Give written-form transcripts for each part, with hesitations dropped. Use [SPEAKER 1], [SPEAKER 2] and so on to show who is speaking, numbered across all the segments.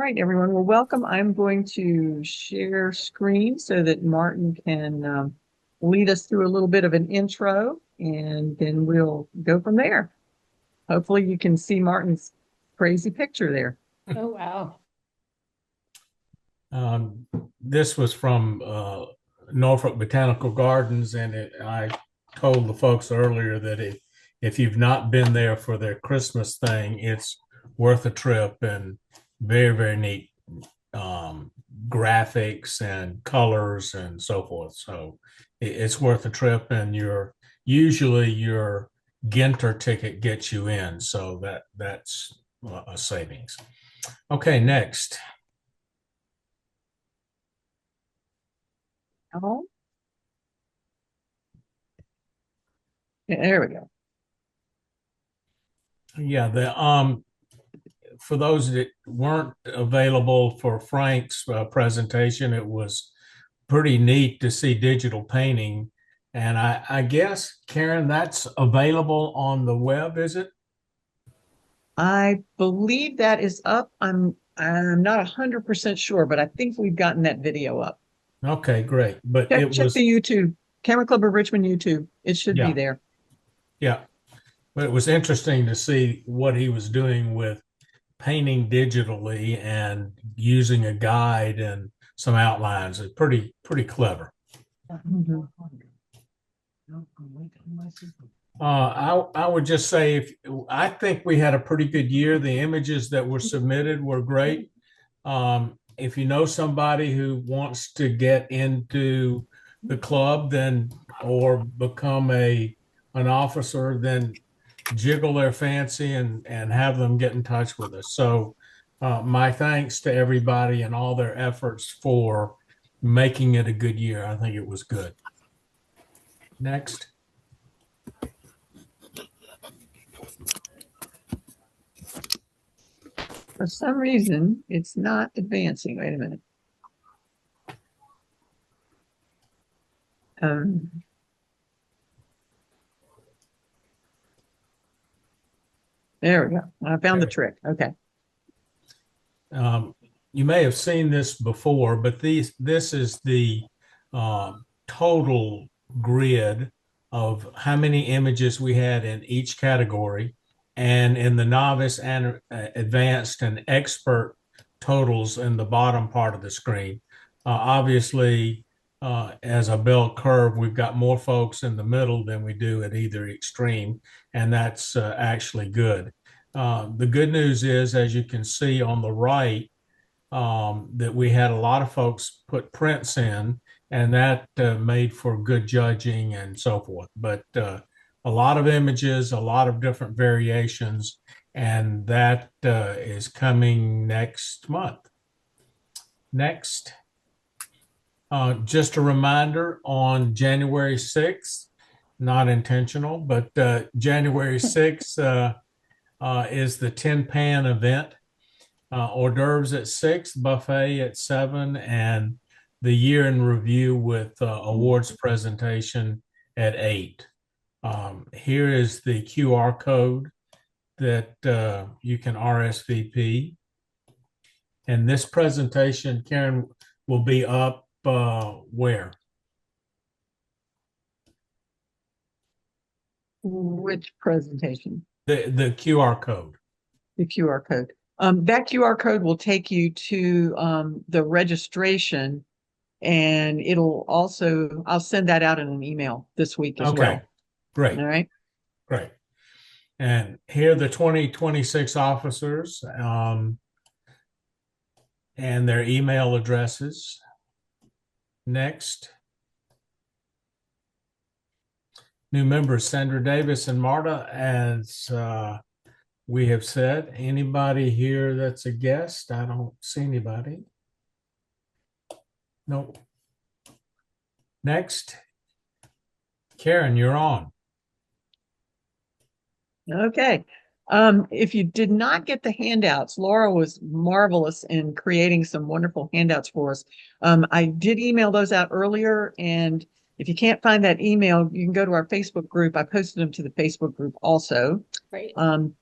[SPEAKER 1] right, everyone. Well, welcome. I'm going to share screen so that Martin can lead us through a little bit of an intro, and then we'll go from there. Hopefully you can see Martin's crazy picture there.
[SPEAKER 2] Oh, wow.
[SPEAKER 3] This was from Norfolk Botanical Gardens, and I told the folks earlier that if you've not been there for their Christmas thing, it's worth a trip and very, very neat graphics and colors and so forth. So it's worth a trip, and usually your Ginter ticket gets you in, so that's a savings. Okay, next.
[SPEAKER 1] Oh, yeah, there we go.
[SPEAKER 3] Yeah, for those that weren't available for Frank's presentation, it was pretty neat to see digital painting. And I guess, Karen, that's available on the web, is it?
[SPEAKER 1] I believe that is up. I'm not 100% sure, but I think we've gotten that video up.
[SPEAKER 3] Okay, great. But
[SPEAKER 1] Check
[SPEAKER 3] it
[SPEAKER 1] check
[SPEAKER 3] was,
[SPEAKER 1] the YouTube, Camera Club of Richmond YouTube. It should be
[SPEAKER 3] yeah,
[SPEAKER 1] there.
[SPEAKER 3] yeah. But it was interesting to see what he was doing with painting digitally and using a guide and some outlines. It's pretty clever.
[SPEAKER 1] Mhm.
[SPEAKER 3] I would just say I think we had a pretty good year. The images that were submitted were great. If you know somebody who wants to get into the club, then or become an officer, then jiggle their fancy and have them get in touch with us. So, my thanks to everybody and all their efforts for making it a good year. I think it was good. Next.
[SPEAKER 1] For some reason, it's not advancing. Wait a minute. Um, there we go. I found the trick. Okay.
[SPEAKER 3] Um, you may have seen this before, but this is the total grid of how many images we had in each category, and in the novice and advanced and expert totals in the bottom part of the screen. Obviously, as a bell curve, we've got more folks in the middle than we do at either extreme, and that's actually good. The good news is, as you can see on the right, that we had a lot of folks put prints in, and that made for good judging and so forth. But a lot of images, a lot of different variations, and that is coming next month. Next. Just a reminder, on January 6th, not intentional, but January 6th is the Tin Pan event. Hors d'oeuvres at 6, buffet at 7, and the year in review with awards presentation at 8. Here is the QR code that you can RSVP. And this presentation, Karen, will be up where?
[SPEAKER 1] Which presentation?
[SPEAKER 3] The QR code.
[SPEAKER 1] The QR code. That QR code will take you to the registration, and I'll send that out in an email this week as
[SPEAKER 3] Okay,
[SPEAKER 1] well.
[SPEAKER 3] great,
[SPEAKER 1] All right.
[SPEAKER 3] great. And here are the 2026 officers and their email addresses. Next. New members, Sandra Davis and Marta, as we have said. Anybody here that's a guest? I don't see anybody. Nope. Next. Karen, you're on.
[SPEAKER 1] Okay. If you did not get the handouts, Laura was marvelous in creating some wonderful handouts for us. I did email those out earlier, and If you can't find that email, you can go to our Facebook group. I posted them to the Facebook group also.
[SPEAKER 2] Right.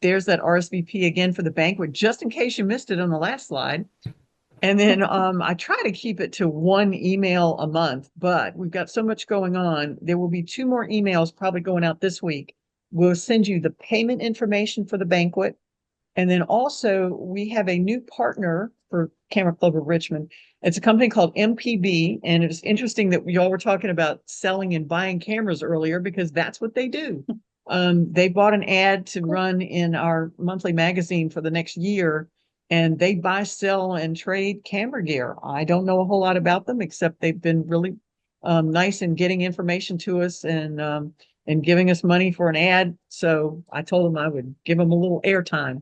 [SPEAKER 1] There's that RSVP again for the banquet, just in case you missed it on the last slide. And then I try to keep it to one email a month, but we've got so much going on. There will be two more emails probably going out this week. We'll send you the payment information for the banquet. And then also we have a new partner for Camera Club of Richmond. It's a company called MPB. And it's interesting that we all were talking about selling and buying cameras earlier because that's what they do. They bought an ad to run in our monthly magazine for the next year, and they buy, sell, and trade camera gear. I don't know a whole lot about them except they've been really nice in getting information to us and giving us money for an ad. So I told them I would give them a little airtime.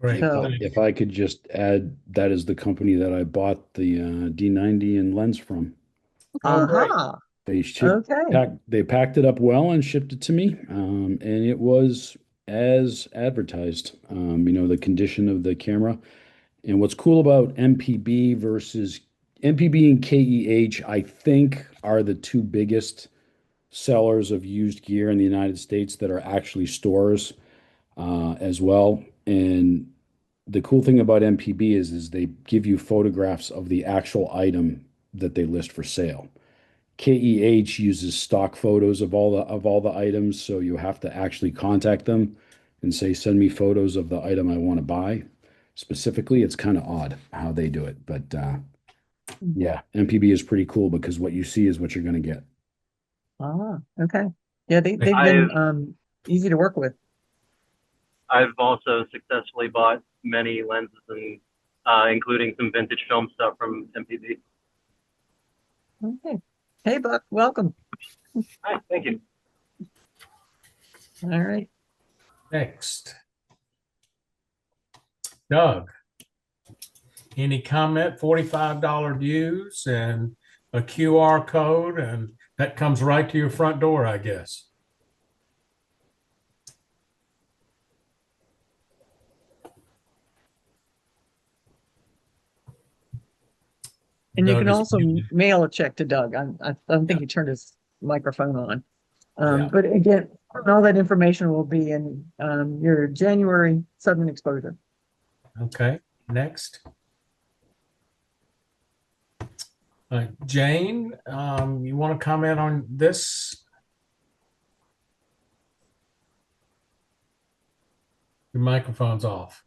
[SPEAKER 3] Great.
[SPEAKER 1] So,
[SPEAKER 4] If I could just add, that is the company that I bought the D90 and lens from.
[SPEAKER 3] Oh, great.
[SPEAKER 4] They shipped,
[SPEAKER 1] Okay.
[SPEAKER 4] they packed it up well and shipped it to me, and it was as advertised. The condition of the camera. And what's cool about MPB versus MPB and KEH, I think, are the two biggest sellers of used gear in the United States that are actually stores as well. And the cool thing about MPB is they give you photographs of the actual item that they list for sale. KEH uses stock photos of all the items, so you have to actually contact them and say, send me photos of the item I want to buy. Specifically, it's kind of odd how they do it, but yeah, MPB is pretty cool because what you see is what you're going to get.
[SPEAKER 1] Okay. Yeah, they've been easy to work with.
[SPEAKER 5] I've also successfully bought many lenses and including some vintage film stuff from MPB.
[SPEAKER 1] Okay. Hey, Buck, welcome.
[SPEAKER 5] Hi, thank you.
[SPEAKER 1] All right.
[SPEAKER 3] Next. Doug, any comment? $45 views and a QR code, and that comes right to your front door, I guess.
[SPEAKER 1] And you
[SPEAKER 3] Doug
[SPEAKER 1] can
[SPEAKER 3] is
[SPEAKER 1] also
[SPEAKER 3] muted.
[SPEAKER 1] mail a check to Doug. I don't think he turned his microphone on.
[SPEAKER 3] Yeah.
[SPEAKER 1] But again, all that information will be in your January Southern Exposure.
[SPEAKER 3] Okay, next. Jane, you want to comment on this? Your microphone's off.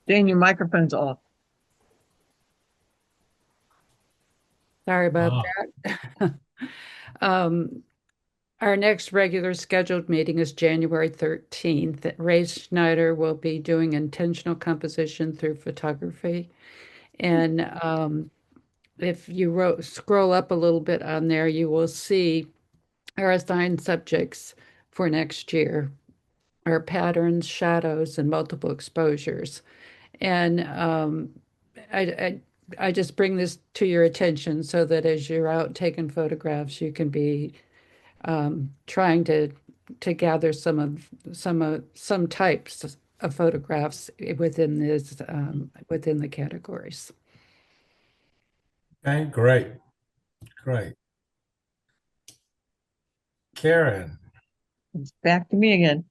[SPEAKER 1] Jane, your microphone's off.
[SPEAKER 2] Sorry about that. Our next regular scheduled meeting is January 13th. Ray Schneider will be doing intentional composition through photography. And if you scroll up a little bit on there, you will see our assigned subjects for next year are patterns, shadows, and multiple exposures. And I just bring this to your attention so that as you're out taking photographs, you can be trying to gather some types of photographs within within the categories.
[SPEAKER 3] Okay, great. Karen.
[SPEAKER 1] It's back to me again.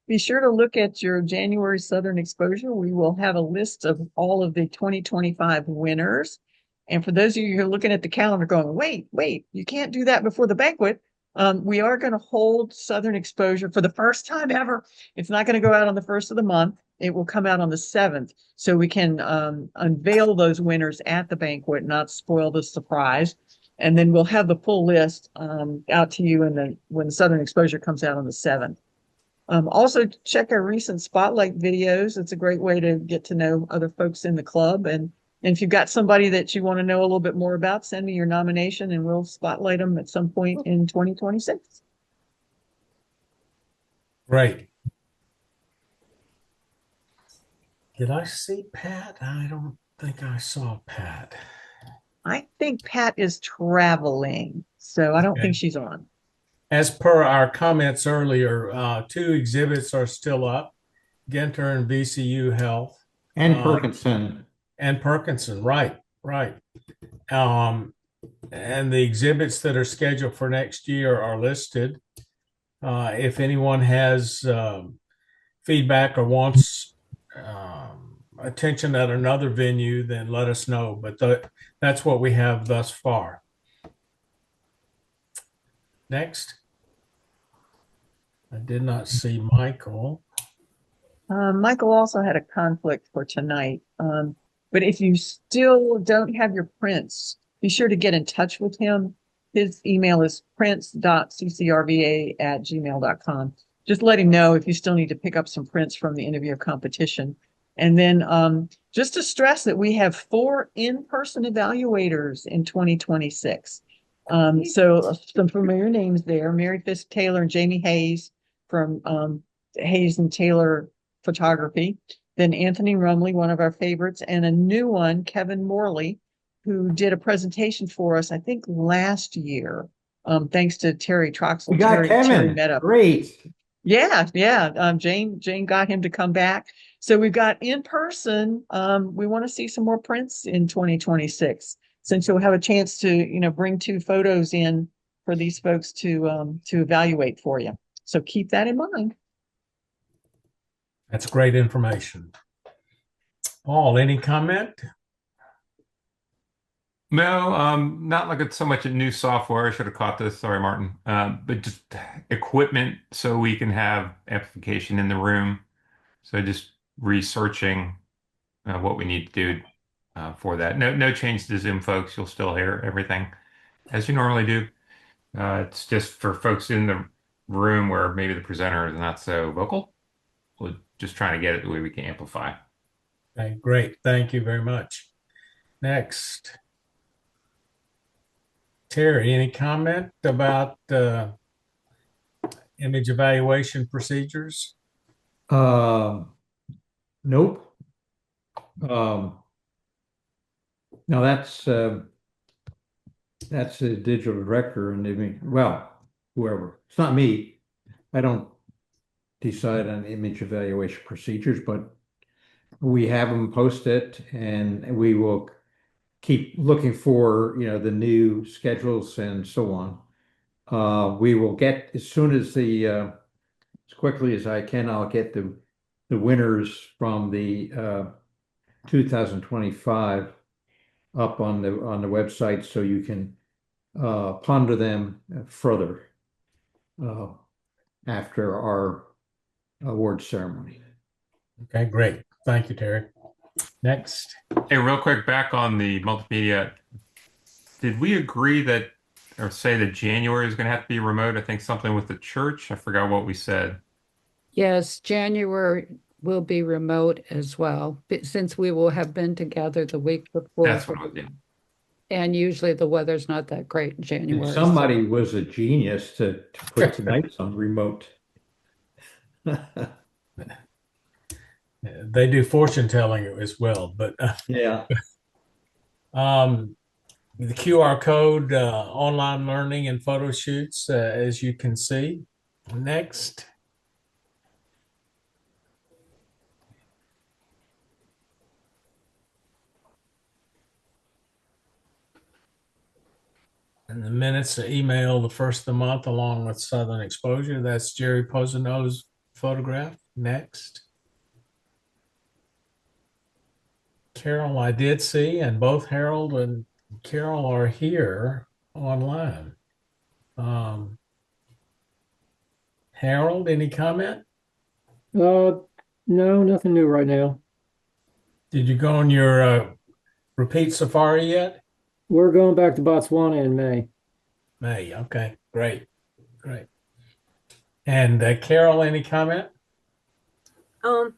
[SPEAKER 1] Be sure to look at your January Southern Exposure. We will have a list of all of the 2025 winners. And for those of you who are looking at the calendar going, wait, you can't do that before the banquet. We are going to hold Southern Exposure for the first time ever. It's not going to go out on the first of the month. It will come out on the 7th. So we can unveil those winners at the banquet, not spoil the surprise. And then we'll have the full list out to you when Southern Exposure comes out on the 7th. Also, check our recent spotlight videos. It's a great way to get to know other folks in the club. And if you've got somebody that you want to know a little bit more about, send me your nomination and we'll spotlight them at some point in 2026.
[SPEAKER 3] Great. Did I see Pat? I don't think I saw Pat.
[SPEAKER 1] I think Pat is traveling, so I don't think she's on.
[SPEAKER 3] As per our comments earlier, 2 exhibits are still up, Ginter and VCU Health.
[SPEAKER 6] And
[SPEAKER 3] Uh,
[SPEAKER 6] Perkinson.
[SPEAKER 3] and Perkinson, right, right. And the exhibits that are scheduled for next year are listed. If anyone has feedback or wants attention at another venue, then let us know. But that's what we have thus far. Next. I did not see Michael.
[SPEAKER 1] Michael also had a conflict for tonight. But if you still don't have your prints, be sure to get in touch with him. His email is prints.ccrva@gmail.com. Just let him know if you still need to pick up some prints from the end of your competition. And then just to stress that we have 4 in-person evaluators in 2026. So some familiar names there, Mary Fisk Taylor and Jamie Hayes from Hayes and Taylor Photography. Then Anthony Rumley, one of our favorites, and a new one, Kevin Morley, who did a presentation for us, I think last year. Thanks to Terry Troxel.
[SPEAKER 6] We got
[SPEAKER 1] Terry
[SPEAKER 6] Kevin.
[SPEAKER 1] met up.
[SPEAKER 6] Great.
[SPEAKER 1] Yeah. Jane got him to come back. So we've got in person. We want to see some more prints in 2026, since you'll have a chance to, bring 2 photos in for these folks to evaluate for you. So keep that in mind.
[SPEAKER 3] That's great information. Paul, any comment?
[SPEAKER 7] No, not like it's so much a new software. I should have caught this. Sorry, Martin. But just equipment so we can have amplification in the room. So just researching what we need to do for that. No change to Zoom, folks. You'll still hear everything as you normally do. It's just for folks in the room where maybe the presenter is not so vocal. We're just trying to get it the way we can amplify.
[SPEAKER 3] Okay, great. Thank you very much. Next. Terry, any comment about image evaluation procedures?
[SPEAKER 6] Nope. No, that's a digital director, and whoever. It's not me. I don't decide on image evaluation procedures, but we have them posted, and we will keep looking for, the new schedules and so on. We will get as quickly as I can, I'll get the winners from the 2025 up on the website, so you can ponder them further after our award ceremony.
[SPEAKER 3] Okay, great. Thank you, Terry. Next.
[SPEAKER 7] Hey, real quick, back on the multimedia. Did we agree that, or say that January is going to have to be remote? I think something with the church. I forgot what we said.
[SPEAKER 2] Yes, January will be remote as well, since we will have been together the week before.
[SPEAKER 7] That's what I was doing.
[SPEAKER 2] And usually the weather's not that great in
[SPEAKER 6] And
[SPEAKER 2] January.
[SPEAKER 6] somebody was a genius to put tonight's on remote.
[SPEAKER 3] They do fortune telling as well, but
[SPEAKER 6] Yeah.
[SPEAKER 3] the QR code, online learning and photo shoots, as you can see. Next. And the minutes to email the first of the month along with Southern Exposure. That's Jerry Posano's photograph. Next. Carol, I did see, and both Harold and Carol are here online. Harold, any comment?
[SPEAKER 8] No, nothing new right now.
[SPEAKER 3] Did you go on your repeat safari yet?
[SPEAKER 8] We're going back to Botswana in May.
[SPEAKER 3] May. Okay, great, great. And Carol, any comment?
[SPEAKER 9] I'm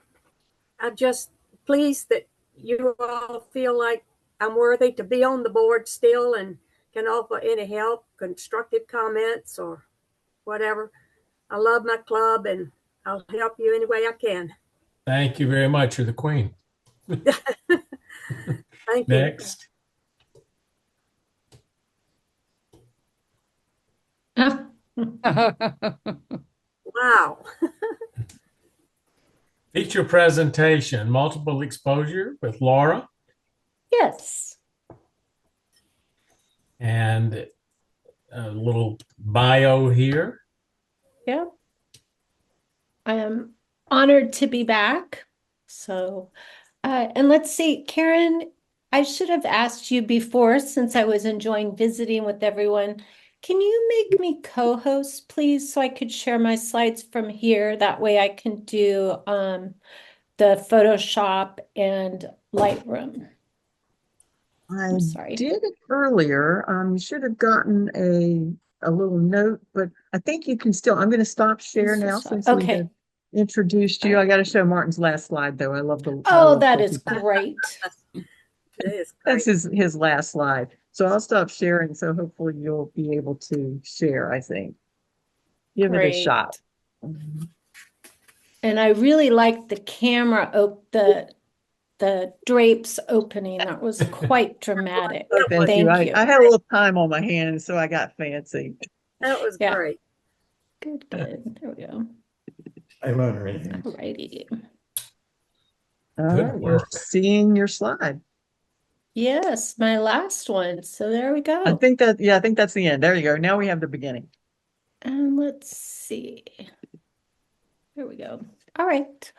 [SPEAKER 9] just pleased that you all feel like I'm worthy to be on the board still and can offer any help, constructive comments, or whatever. I love my club and I'll help you any way I can.
[SPEAKER 3] Thank you very much. You're the queen.
[SPEAKER 9] Thank you.
[SPEAKER 3] Next.
[SPEAKER 9] Wow.
[SPEAKER 3] Feature presentation, multiple exposure with Laura,
[SPEAKER 10] Yes.
[SPEAKER 3] and a little bio here.
[SPEAKER 10] Yeah. I am honored to be back. So, and let's see, Karen, I should have asked you before since I was enjoying visiting with everyone. Can you make me co-host, please, so I could share my slides from here? That way I can do the Photoshop and Lightroom.
[SPEAKER 1] I
[SPEAKER 10] I'm sorry.
[SPEAKER 1] did it earlier. You should have gotten a little note, but I think you can still. I'm going to stop share now since we
[SPEAKER 10] Okay.
[SPEAKER 1] have introduced you. I got to show Martin's last slide though. I love the. I
[SPEAKER 10] Oh,
[SPEAKER 1] love
[SPEAKER 10] that
[SPEAKER 1] the
[SPEAKER 10] is
[SPEAKER 1] people.
[SPEAKER 10] great.
[SPEAKER 9] It is
[SPEAKER 1] That's
[SPEAKER 9] great.
[SPEAKER 1] his last slide. So I'll stop sharing. So hopefully you'll be able to share. I think. Give it a
[SPEAKER 10] Great.
[SPEAKER 1] shot.
[SPEAKER 10] And I really like the camera, the drapes opening. That was quite dramatic.
[SPEAKER 1] Oh, thank you.
[SPEAKER 10] Thank you.
[SPEAKER 1] I had a little time on my hands, so I got fancy.
[SPEAKER 9] That was
[SPEAKER 10] Yeah.
[SPEAKER 9] great.
[SPEAKER 10] Good. There we go.
[SPEAKER 6] I learned anything.
[SPEAKER 10] All righty.
[SPEAKER 1] All
[SPEAKER 3] Good
[SPEAKER 1] right, you're
[SPEAKER 3] work.
[SPEAKER 1] seeing your slide.
[SPEAKER 10] Yes, my last one. So there we
[SPEAKER 1] I
[SPEAKER 10] go.
[SPEAKER 1] think that, yeah, I think that's the end. There you go. Now we have the beginning.
[SPEAKER 10] And let's see. There we go. All right.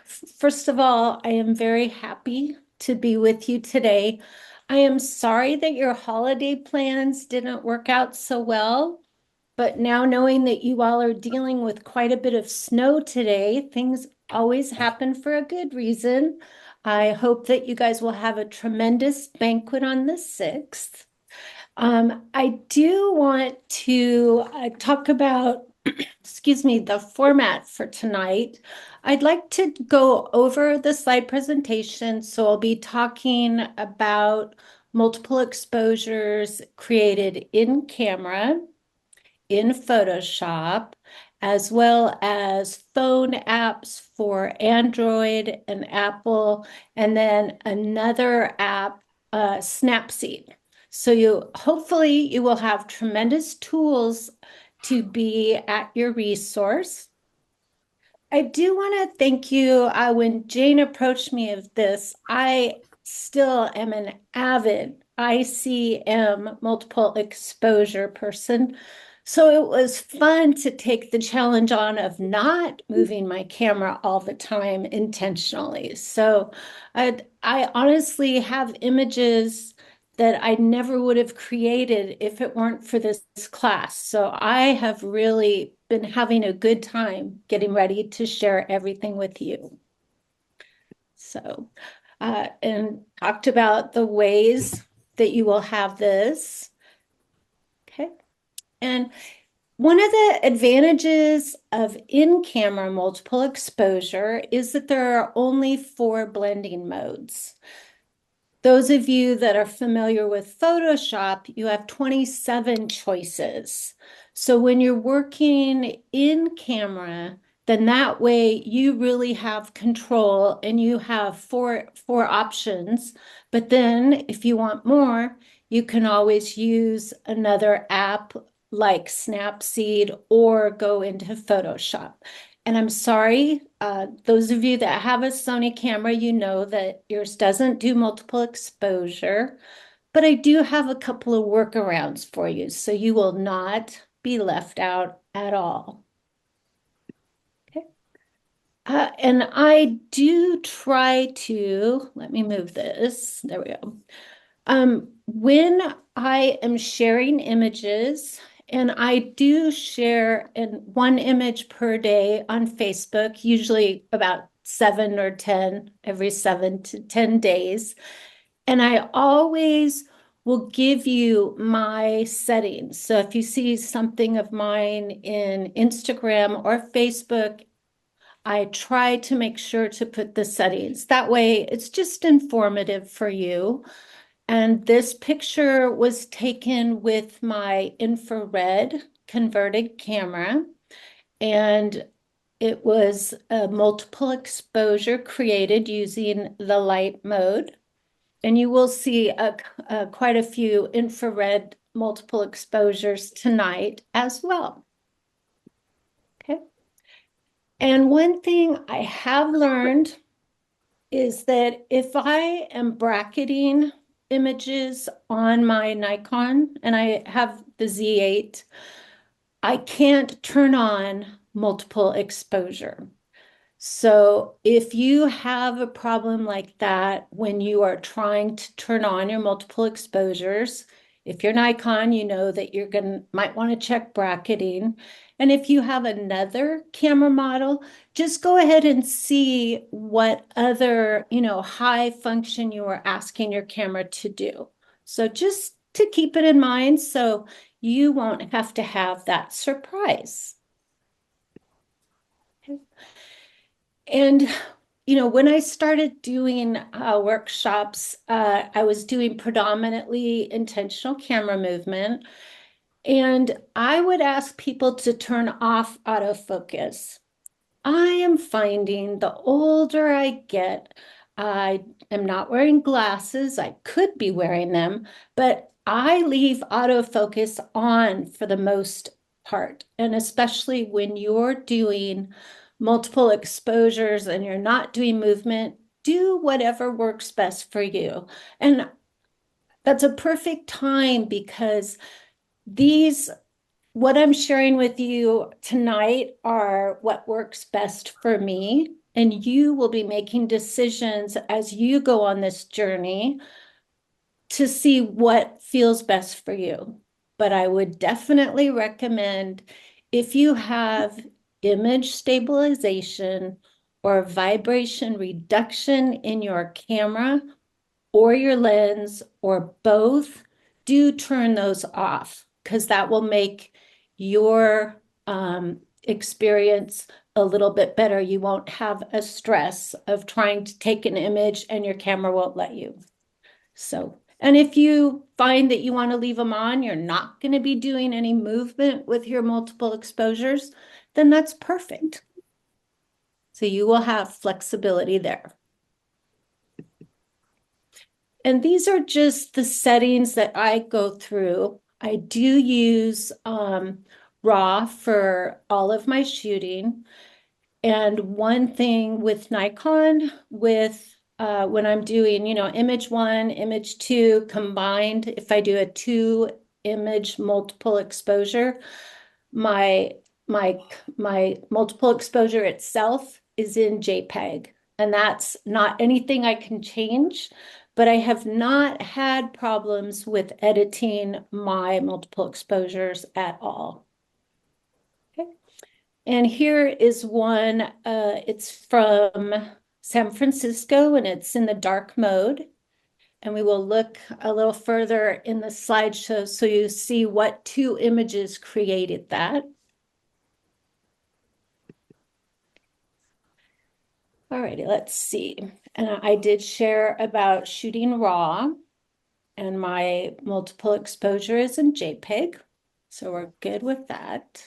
[SPEAKER 10] First of all, I am very happy to be with you today. I am sorry that your holiday plans didn't work out so well, but now knowing that you all are dealing with quite a bit of snow today, things always happen for a good reason. I hope that you guys will have a tremendous banquet on the 6th. I do want to talk about, excuse me, the format for tonight. I'd like to go over the slide presentation. So I'll be talking about multiple exposures created in camera, in Photoshop, as well as phone apps for Android and Apple, and then another app, Snapseed. So hopefully you will have tremendous tools to be at your resource. I do want to thank you. When Jane approached me of this, I still am an avid ICM multiple exposure person. So it was fun to take the challenge on of not moving my camera all the time intentionally. So I honestly have images that I never would have created if it weren't for this class. So I have really been having a good time getting ready to share everything with you. So, and talked about the ways that you will have this. Okay. And one of the advantages of in-camera multiple exposure is that there are only 4 blending modes. Those of you that are familiar with Photoshop, you have 27 choices. So when you're working in camera, then that way you really have control and you have four options. But then if you want more, you can always use another app like Snapseed or go into Photoshop. And I'm sorry, those of you that have a Sony camera, you know that yours doesn't do multiple exposure, but I do have a couple of workarounds for you, so you will not be left out at all. Okay. And I do try to, let me move this, there we go. When I am sharing images, and I do share one image per day on Facebook, usually about 7 or 10 every 7 to 10 days. And I always will give you my settings. So if you see something of mine in Instagram or Facebook, I try to make sure to put the settings. That way it's just informative for you. And this picture was taken with my infrared converted camera, and it was a multiple exposure created using the light mode. And you will see quite a few infrared multiple exposures tonight as well. Okay. And one thing I have learned is that if I am bracketing images on my Nikon, and I have the Z8, I can't turn on multiple exposure. So if you have a problem like that when you are trying to turn on your multiple exposures, if you're Nikon, you know that you're might want to check bracketing. And if you have another camera model, just go ahead and see what other, high function you are asking your camera to do. So just to keep it in mind, so you won't have to have that surprise. And when I started doing workshops, I was doing predominantly intentional camera movement. And I would ask people to turn off autofocus. I am finding the older I get, I am not wearing glasses. I could be wearing them, but I leave autofocus on for the most part. And especially when you're doing multiple exposures and you're not doing movement, do whatever works best for you. And that's a perfect time because what I'm sharing with you tonight are what works best for me. And you will be making decisions as you go on this journey to see what feels best for you. But I would definitely recommend, if you have image stabilization or vibration reduction in your camera or your lens or both, do turn those off, because that will make your experience a little bit better. You won't have a stress of trying to take an image and your camera won't let you. So, and if you find that you want to leave them on, you're not going to be doing any movement with your multiple exposures, then that's perfect. So you will have flexibility there. And these are just the settings that I go through. I do use RAW for all of my shooting. And one thing with Nikon, when I'm doing, image 1, image 2 combined, if I do a 2-image multiple exposure, my multiple exposure itself is in JPEG. And that's not anything I can change, but I have not had problems with editing my multiple exposures at all. Okay. And here is one, it's from San Francisco and it's in the dark mode. And we will look a little further in the slideshow so you see what 2 images created that. All righty, let's see. And I did share about shooting RAW, and my multiple exposure is in JPEG. So we're good with that.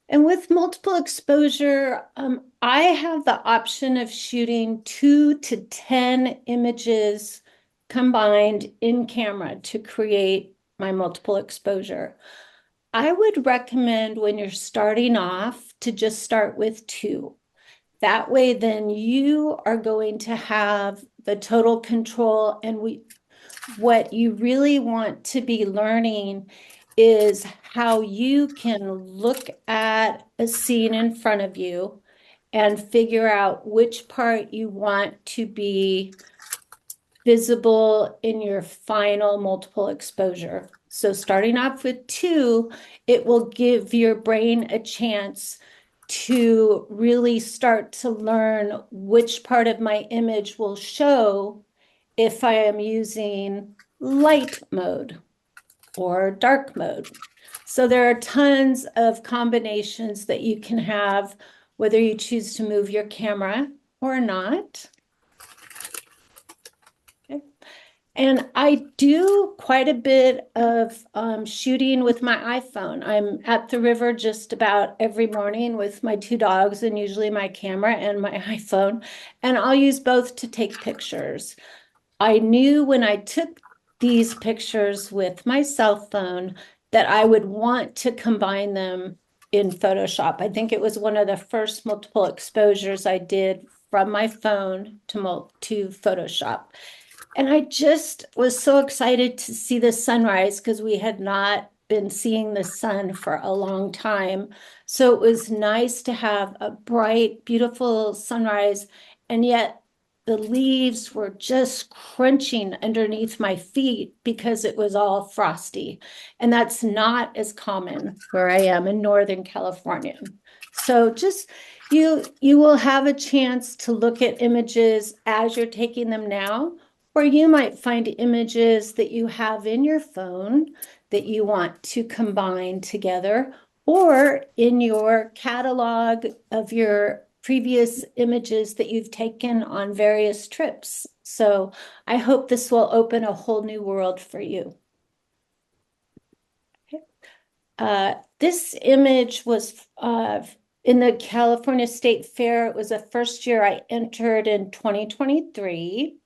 [SPEAKER 10] And with multiple exposure, I have the option of shooting 2 to 10 images combined in camera to create my multiple exposure. I would recommend when you're starting off to just start with 2. That way, then you are going to have the total control. And what you really want to be learning is how you can look at a scene in front of you and figure out which part you want to be visible in your final multiple exposure. So starting off with 2, it will give your brain a chance to really start to learn which part of my image will show if I am using light mode or dark mode. So there are tons of combinations that you can have, whether you choose to move your camera or not. Okay. And I do quite a bit of shooting with my iPhone. I'm at the river just about every morning with my 2 dogs and usually my camera and my iPhone, and I'll use both to take pictures. I knew when I took these pictures with my cell phone that I would want to combine them in Photoshop. I think it was one of the first multiple exposures I did from my phone to Photoshop. And I just was so excited to see the sunrise because we had not been seeing the sun for a long time. So it was nice to have a bright, beautiful sunrise, and yet the leaves were just crunching underneath my feet because it was all frosty. And that's not as common where I am in Northern California. So just you will have a chance to look at images as you're taking them now, or you might find images that you have in your phone that you want to combine together, or in your catalog of your previous images that you've taken on various trips. So I hope this will open a whole new world for you. This image was in the California State Fair. It was the first year I entered in 2023.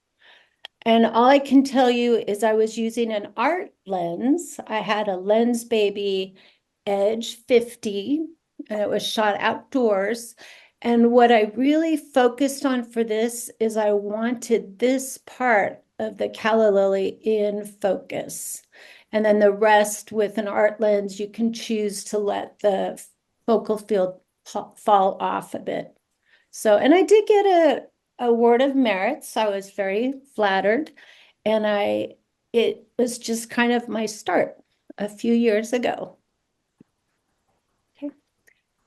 [SPEAKER 10] And all I can tell you is I was using an art lens. I had a Lens Baby Edge 50, and it was shot outdoors. And what I really focused on for this is I wanted this part of the calla lily in focus. And then the rest with an art lens, you can choose to let the focal field fall off a bit. So, and I did get a word of merit, so I was very flattered. And it was just kind of my start a few years ago. Okay.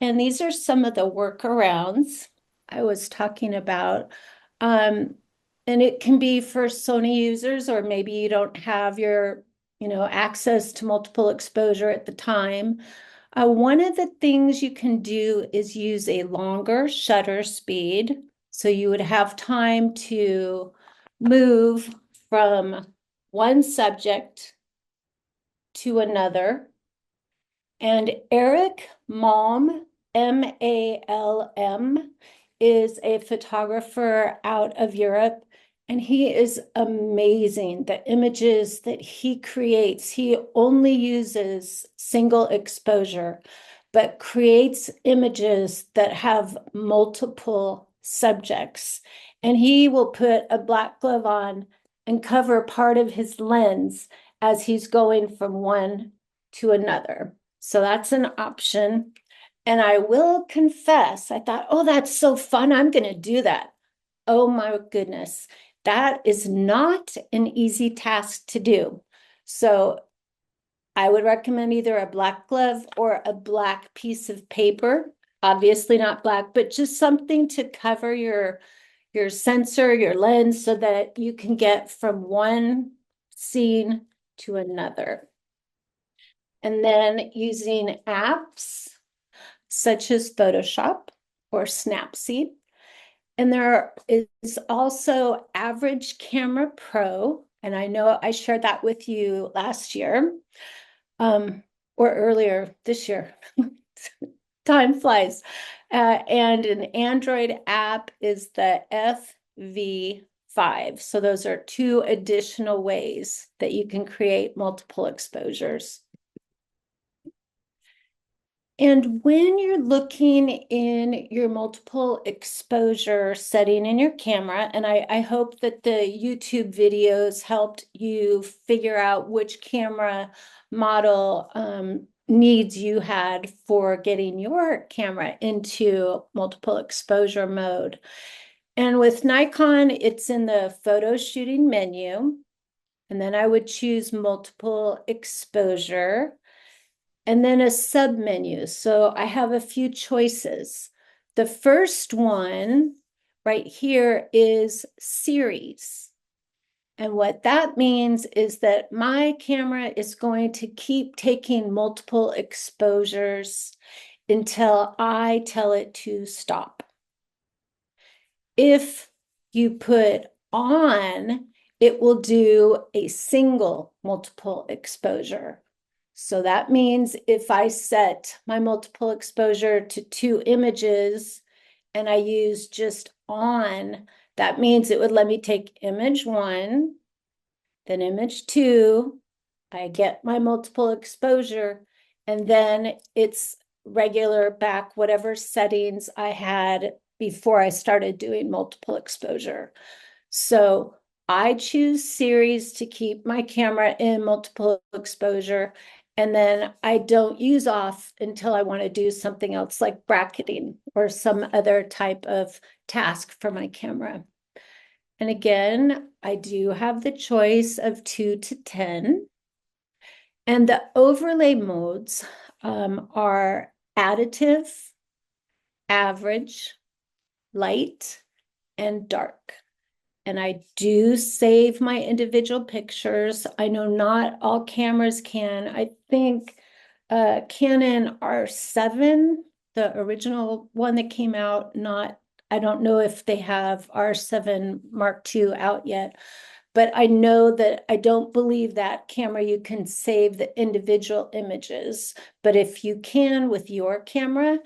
[SPEAKER 10] And these are some of the workarounds I was talking about. And it can be for Sony users, or maybe you don't have your, access to multiple exposure at the time. One of the things you can do is use a longer shutter speed. So you would have time to move from one subject to another. And Eric Malm, M-A-L-M, is a photographer out of Europe. And he is amazing. The images that he creates, he only uses single exposure, but creates images that have multiple subjects. And he will put a black glove on and cover part of his lens as he's going from one to another. So that's an option. And I will confess, I thought, oh, that's so fun. I'm going to do that. Oh my goodness. That is not an easy task to do. So I would recommend either a black glove or a black piece of paper. Obviously not black, but just something to cover your sensor, your lens, so that you can get from one scene to another. And then using apps such as Photoshop or Snapseed. And there is also Average Camera Pro. And I know I shared that with you last year, or earlier this year. Time flies. And an Android app is the FV5. So those are two additional ways that you can create multiple exposures. And when you're looking in your multiple exposure setting in your camera, and I hope that the YouTube videos helped you figure out which camera model needs you had for getting your camera into multiple exposure mode. And with Nikon, it's in the photo shooting menu. And then I would choose multiple exposure. And then a submenu. So I have a few choices. The first one right here is series. And what that means is that my camera is going to keep taking multiple exposures until I tell it to stop. If you put on, it will do a single multiple exposure. So that means if I set my multiple exposure to 2 images and I use just on, that means it would let me take image 1, then image 2, I get my multiple exposure, and then it's regular back, whatever settings I had before I started doing multiple exposure. So I choose series to keep my camera in multiple exposure. And then I don't use off until I want to do something else like bracketing or some other type of task for my camera. And again, I do have the choice of 2 to 10. And the overlay modes are additive, average, light, and dark. And I do save my individual pictures. I know not all cameras can. I think Canon R7, the original one that came out, I don't know if they have R7 Mark II out yet, but I know that I don't believe that camera you can save the individual images. But if you can with your camera,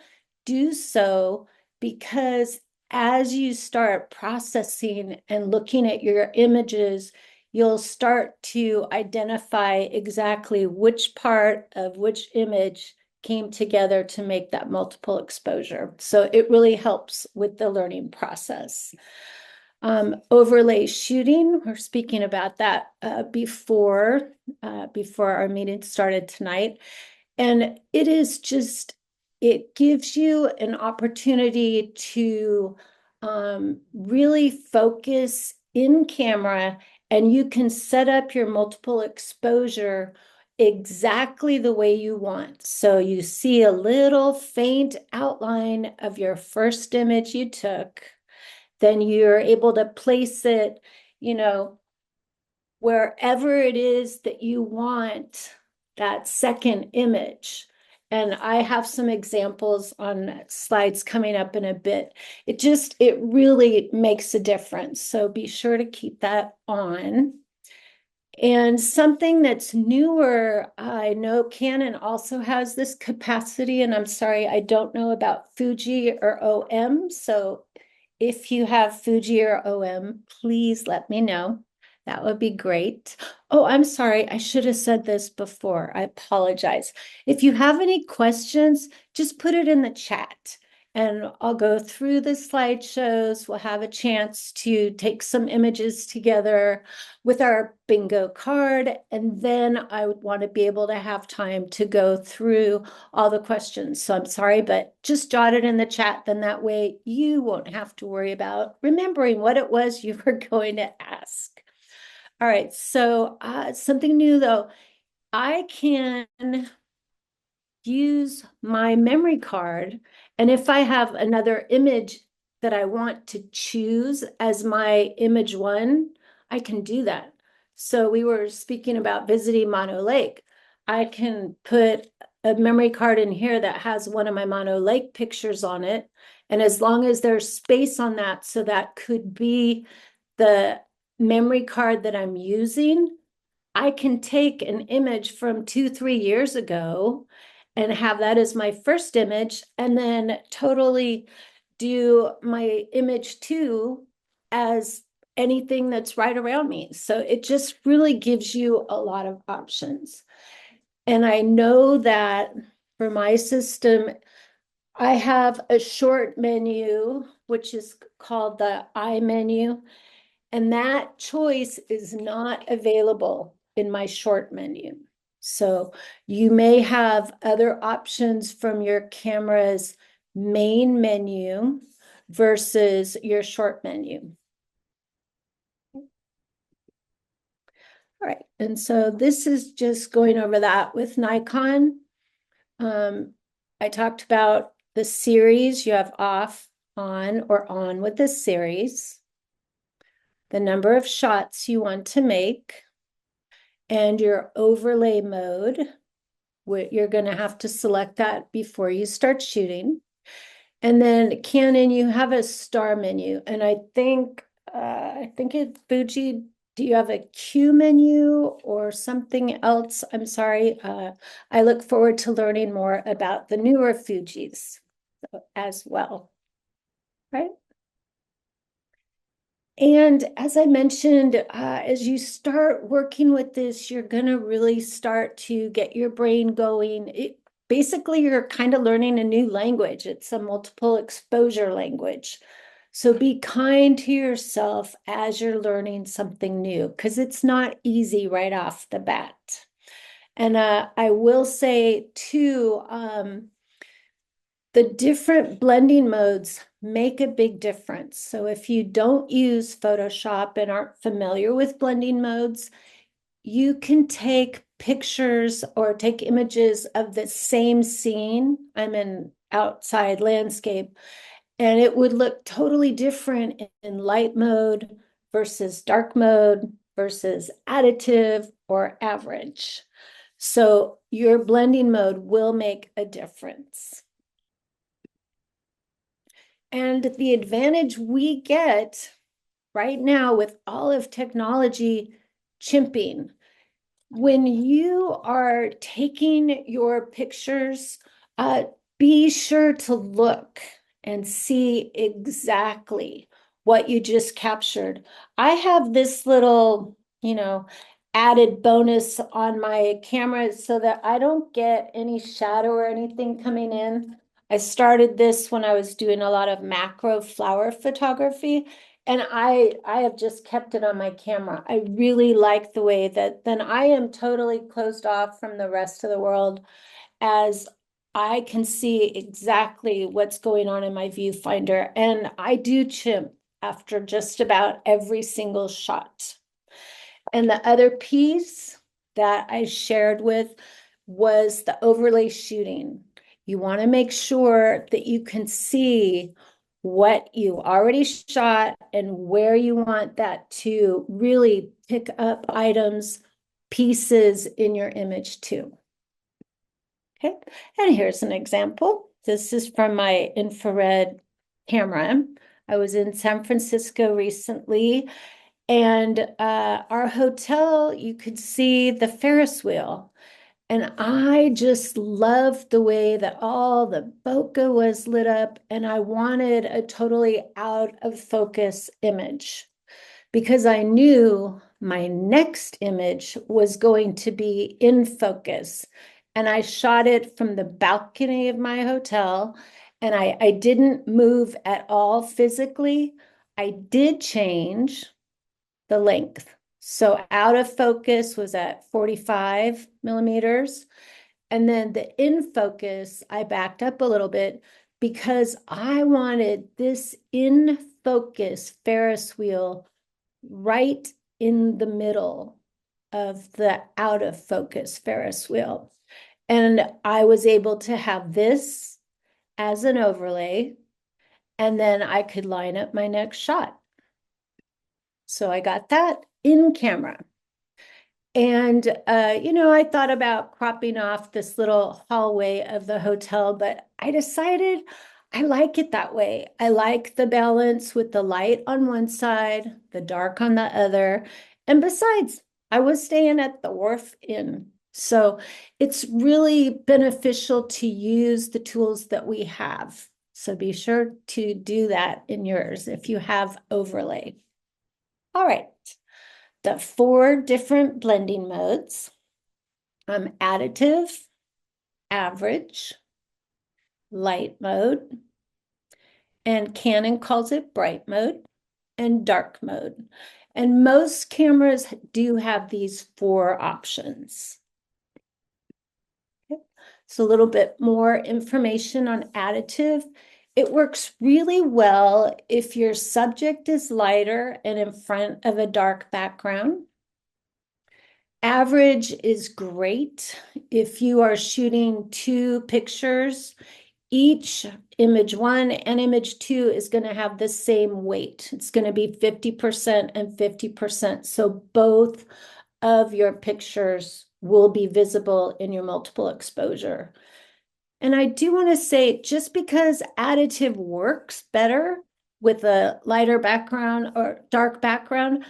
[SPEAKER 10] do so, because as you start processing and looking at your images, you'll start to identify exactly which part of which image came together to make that multiple exposure. So it really helps with the learning process. Overlay shooting, we're speaking about that before our meeting started tonight. And it is just, it gives you an opportunity to really focus in camera, and you can set up your multiple exposure exactly the way you want. So you see a little faint outline of your first image you took, then you're able to place it, wherever it is that you want that second image. And I have some examples on slides coming up in a bit. It really makes a difference. So be sure to keep that on. And something that's newer, I know Canon also has this capacity, and I'm sorry, I don't know about Fuji or OM. So if you have Fuji or OM, please let me know. That would be great. Oh, I'm sorry. I should have said this before. I apologize. If you have any questions, just put it in the chat and I'll go through the slideshows. We'll have a chance to take some images together with our bingo card. And then I would want to be able to have time to go through all the questions. So I'm sorry, but just jot it in the chat. Then that way you won't have to worry about remembering what it was you were going to ask. All right, so something new though, I can use my memory card, and if I have another image that I want to choose as my image one, I can do that. So we were speaking about visiting Mono Lake. I can put a memory card in here that has one of my Mono Lake pictures on it, and as long as there's space on that, so that could be the memory card that I'm using, I can take an image from 2-3 years ago and have that as my first image, and then totally do my image 2 as anything that's right around me. So it just really gives you a lot of options. And I know that for my system, I have a short menu, which is called the I menu, and that choice is not available in my short menu. So you may have other options from your camera's main menu versus your short menu. All right, and so this is just going over that with Nikon. I talked about the series. You have off, on, or on with the series, the number of shots you want to make, and your overlay mode. You're going to have to select that before you start shooting. And then Canon, you have a star menu, and I think it's Fuji. Do you have a Q menu or something else? I'm sorry. I look forward to learning more about the newer Fujis as well. Right? And as I mentioned, as you start working with this, you're going to really start to get your brain going. basically you're kind of learning a new language. It's a multiple exposure language. So be kind to yourself as you're learning something new, because it's not easy right off the bat. And I will say too, the different blending modes make a big difference. So if you don't use Photoshop and aren't familiar with blending modes, you can take pictures or take images of the same scene. I'm in outside landscape, and it would look totally different in light mode versus dark mode versus additive or average. So your blending mode will make a difference. And the advantage we get right now with all of technology chimping, when you are taking your pictures, be sure to look and see exactly what you just captured. I have this little, added bonus on my camera so that I don't get any shadow or anything coming in. I started this when I was doing a lot of macro flower photography, and I have just kept it on my camera. I really like the way that then I am totally closed off from the rest of the world, as I can see exactly what's going on in my viewfinder. And I do chimp after just about every single shot. And the other piece that I shared with was the overlay shooting. You want to make sure that you can see what you already shot and where you want that to really pick up items, pieces in your image too. Okay, and here's an example. This is from my infrared camera. I was in San Francisco recently, and our hotel, you could see the Ferris wheel. And I just loved the way that all the bokeh was lit up, and I wanted a totally out of focus image because I knew my next image was going to be in focus. And I shot it from the balcony of my hotel, and I didn't move at all physically. I did change the length. So out of focus was at 45 millimeters. And then the in focus, I backed up a little bit because I wanted this in focus Ferris wheel right in the middle of the out of focus Ferris wheel. And I was able to have this as an overlay, and then I could line up my next shot. So I got that in camera. And, I thought about cropping off this little hallway of the hotel, but I decided I like it that way. I like the balance with the light on one side, the dark on the other. And besides, I was staying at the Wharf Inn. So it's really beneficial to use the tools that we have. So be sure to do that in yours if you have overlay. All right, the 4 different blending modes: additive, average, light mode, and Canon calls it bright mode, and dark mode. And most cameras do have these 4 options. Okay. So a little bit more information on additive. It works really well if your subject is lighter and in front of a dark background. Average is great if you are shooting 2 pictures. Each image 1 and image 2 is going to have the same weight. It's going to be 50% and 50%. So both of your pictures will be visible in your multiple exposure. And I do want to say, just because additive works better with a lighter background or dark background,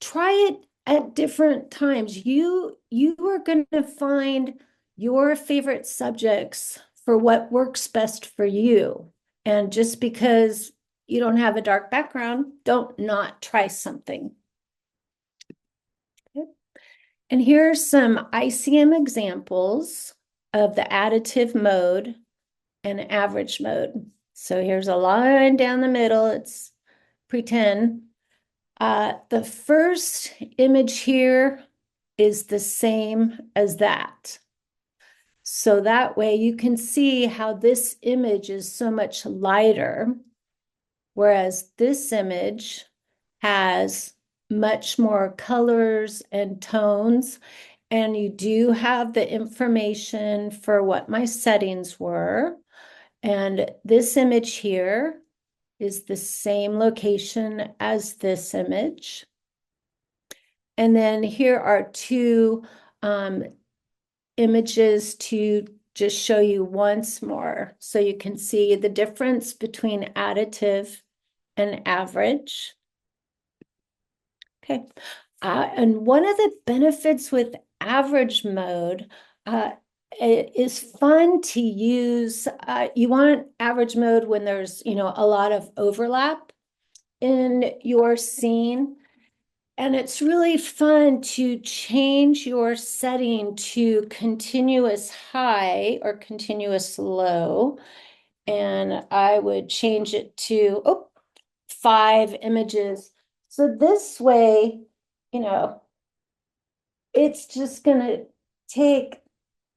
[SPEAKER 10] try it at different times. You are going to find your favorite subjects for what works best for you. And just because you don't have a dark background, don't not try something. Okay. And here are some ICM examples of the additive mode and average mode. So here's a line down the middle. It's pretend. The first image here is the same as that. So that way you can see how this image is so much lighter, whereas this image has much more colors and tones. And you do have the information for what my settings were. And this image here is the same location as this image. And then here are two images to just show you once more, so you can see the difference between additive and average. Okay, and one of the benefits with average mode, it is fun to use. You want average mode when there's, a lot of overlap in your scene. And it's really fun to change your setting to continuous high or continuous low. And I would change it to 5 images. So this way, it's just going to take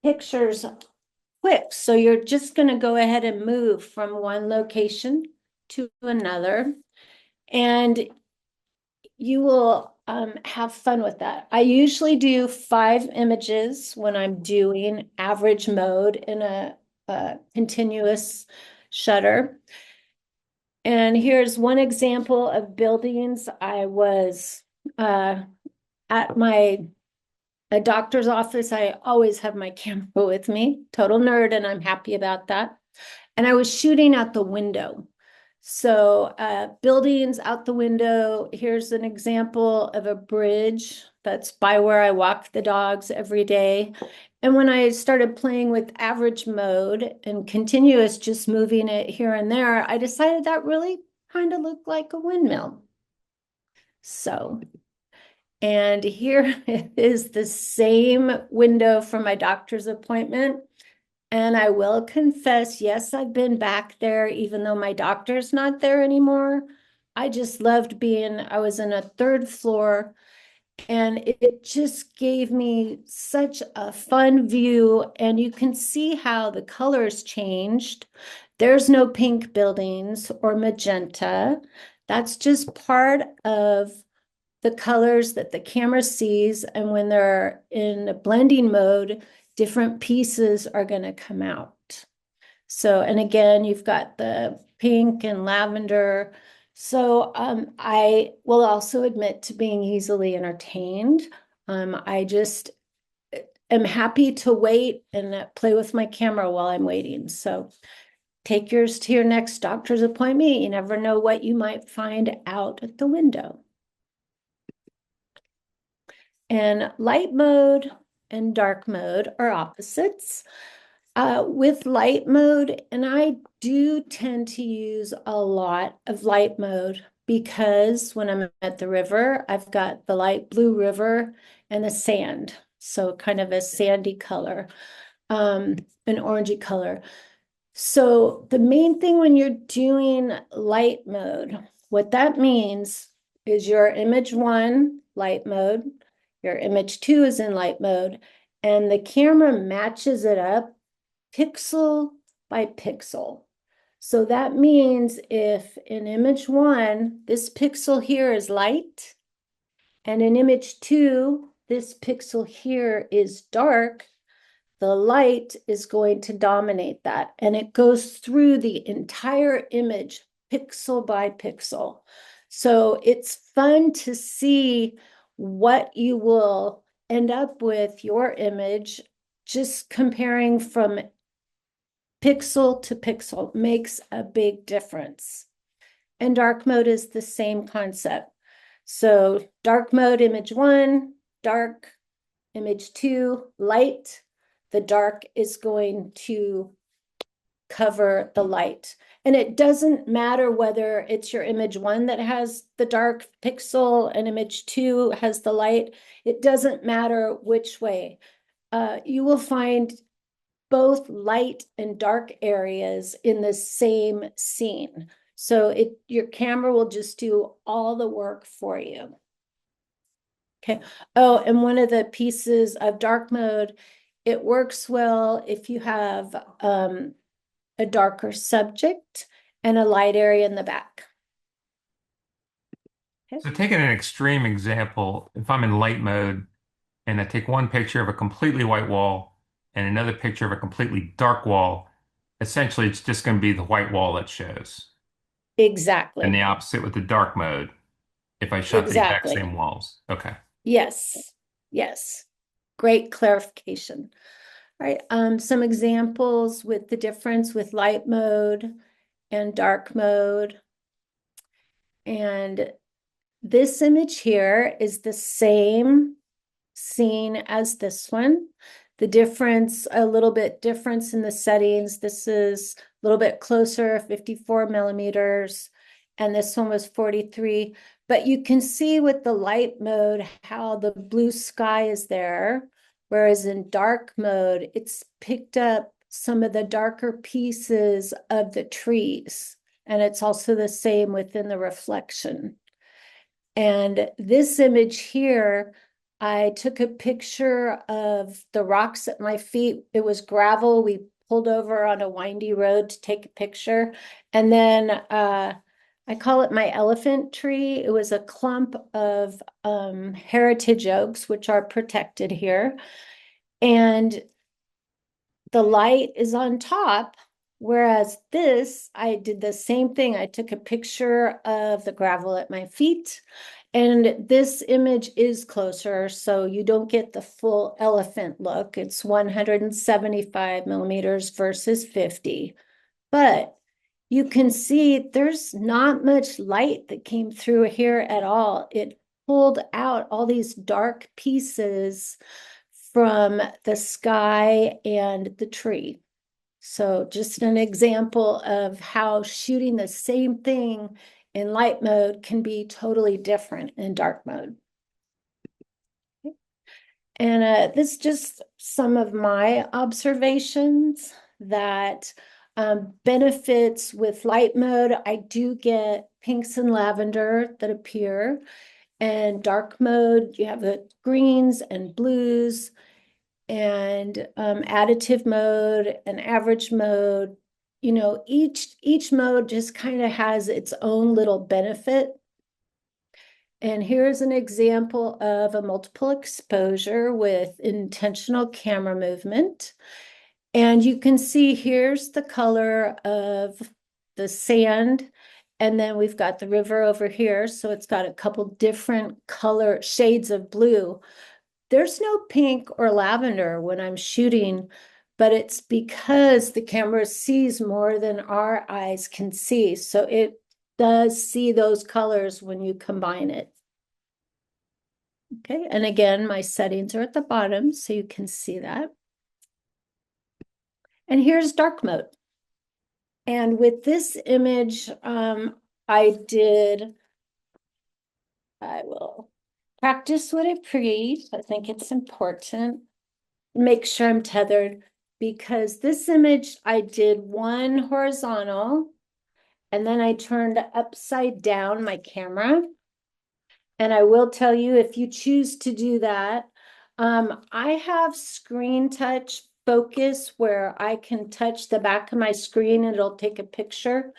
[SPEAKER 10] pictures quick. So you're just going to go ahead and move from one location to another. And you will have fun with that. I usually do 5 images when I'm doing average mode in a continuous shutter. And here's one example of buildings. I was at a doctor's office. I always have my camera with me, total nerd, and I'm happy about that. And I was shooting out the window. So buildings out the window. Here's an example of a bridge that's by where I walk the dogs every day. And when I started playing with average mode and continuous, just moving it here and there, I decided that really kind of looked like a windmill. So, and here is the same window from my doctor's appointment. And I will confess, yes, I've been back there, even though my doctor's not there anymore. I just loved I was in a 3rd floor, and it just gave me such a fun view. And you can see how the colors changed. There's no pink buildings or magenta. That's just part of the colors that the camera sees. And when they're in a blending mode, different pieces are going to come out. So, and again, you've got the pink and lavender. So I will also admit to being easily entertained. I just am happy to wait and play with my camera while I'm waiting. So take yours to your next doctor's appointment. You never know what you might find out at the window. And light mode and dark mode are opposites. With light mode, and I do tend to use a lot of light mode because when I'm at the river, I've got the light blue river and the sand. So kind of a sandy color, an orangey color. So the main thing when you're doing light mode, what that means is your image 1, light mode, your image 2 is in light mode, and the camera matches it up pixel by pixel. So that means if in image 1, this pixel here is light, and in image 2, this pixel here is dark, the light is going to dominate that. And it goes through the entire image, pixel by pixel. So it's fun to see what you will end up with your image, just comparing from pixel to pixel makes a big difference. And dark mode is the same concept. So dark mode, image 1, dark, image 2, light. The dark is going to cover the light. And it doesn't matter whether it's your image 1 that has the dark pixel and image 2 has the light. It doesn't matter which way. You will find both light and dark areas in the same scene. So your camera will just do all the work for you. Okay. Oh, and one of the pieces of dark mode, it works well if you have a darker subject and a light area in the back. Okay.
[SPEAKER 7] So taking an extreme example, if I'm in light mode and I take one picture of a completely white wall and another picture of a completely dark wall, essentially it's just going to be the white wall that shows.
[SPEAKER 10] Exactly.
[SPEAKER 7] And the opposite with the dark mode, if I shot the exact same walls. Okay.
[SPEAKER 10] Yes. Yes. Great clarification. All right. Some examples with the difference with light mode and dark mode. And this image here is the same scene as this one. The difference, a little bit difference in the settings. This is a little bit closer, 54 millimeters, and this one was 43. But you can see with the light mode how the blue sky is there, whereas in dark mode, it's picked up some of the darker pieces of the trees. And it's also the same within the reflection. And this image here, I took a picture of the rocks at my feet. It was gravel. We pulled over on a windy road to take a picture. And then I call it my elephant tree. It was a clump of heritage oaks, which are protected here. And the light is on top, whereas this, I did the same thing. I took a picture of the gravel at my feet, and this image is closer, so you don't get the full elephant look. It's 175 millimeters versus 50. But you can see there's not much light that came through here at all. It pulled out all these dark pieces from the sky and the tree. So just an example of how shooting the same thing in light mode can be totally different in dark mode. Okay. And this is just some of my observations that benefits with light mode. I do get pinks and lavender that appear. And dark mode, you have the greens and blues, and additive mode and average mode. You know, each mode just kind of has its own little benefit. And here's an example of a multiple exposure with intentional camera movement. And you can see here's the color of the sand. And then we've got the river over here. So it's got a couple different color shades of blue. There's no pink or lavender when I'm shooting, but it's because the camera sees more than our eyes can see. So it does see those colors when you combine it. Okay, and again, my settings are at the bottom, so you can see that. And here's dark mode. And with this image, I will practice what I preach. I think it's important. Make sure I'm tethered, because this image, I did one horizontal, and then I turned upside down my camera. And I will tell you, if you choose to do that, I have screen touch focus where I can touch the back of my screen and it'll take a picture.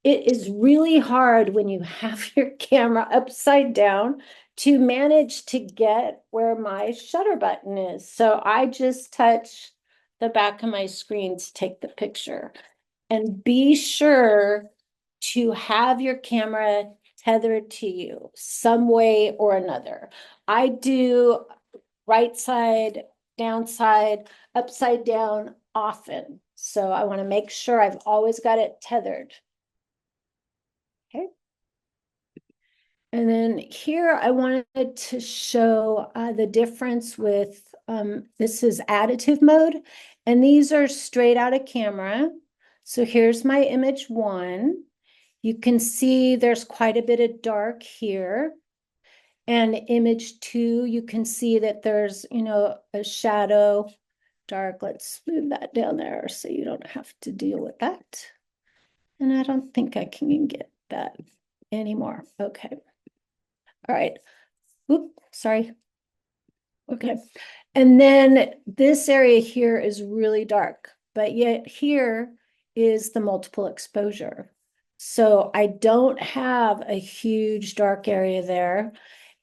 [SPEAKER 10] It is really hard when you have your camera upside down to manage to get where my shutter button is. So I just touch the back of my screen to take the picture. And be sure to have your camera tethered to you some way or another. I do right side, downside, upside down often. So I want to make sure I've always got it tethered. Okay. And then here I wanted to show the difference with, this is additive mode, and these are straight out of camera. So here's my image one. You can see there's quite a bit of dark here. And image two, you can see that there's, you know, a shadow, dark. Let's move that down there so you don't have to deal with that. And I don't think I can get that anymore. Okay. All right. Oop, sorry. Okay. And then this area here is really dark, but yet here is the multiple exposure. So I don't have a huge dark area there.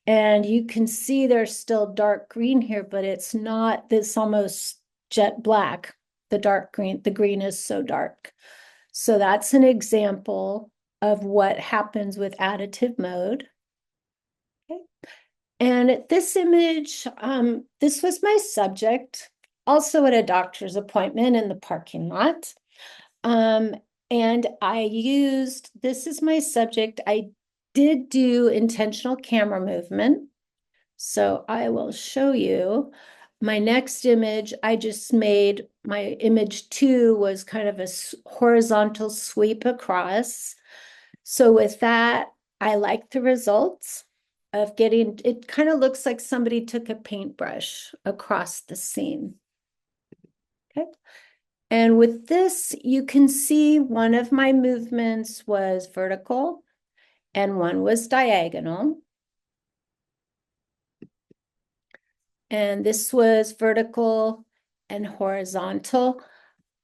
[SPEAKER 10] And you can see there's still dark green here, but it's not this almost jet black. The dark green, the green is so dark. So that's an example of what happens with additive mode. Okay. And this image, this was my subject, also at a doctor's appointment in the parking lot. And I used, this is my subject. I did do intentional camera movement. So I will show you my next image. I just made my image 2 was kind of a horizontal sweep across. So with that, I like the results of getting, it kind of looks like somebody took a paintbrush across the scene. Okay. And with this, you can see one of my movements was vertical and one was diagonal. And this was vertical and horizontal.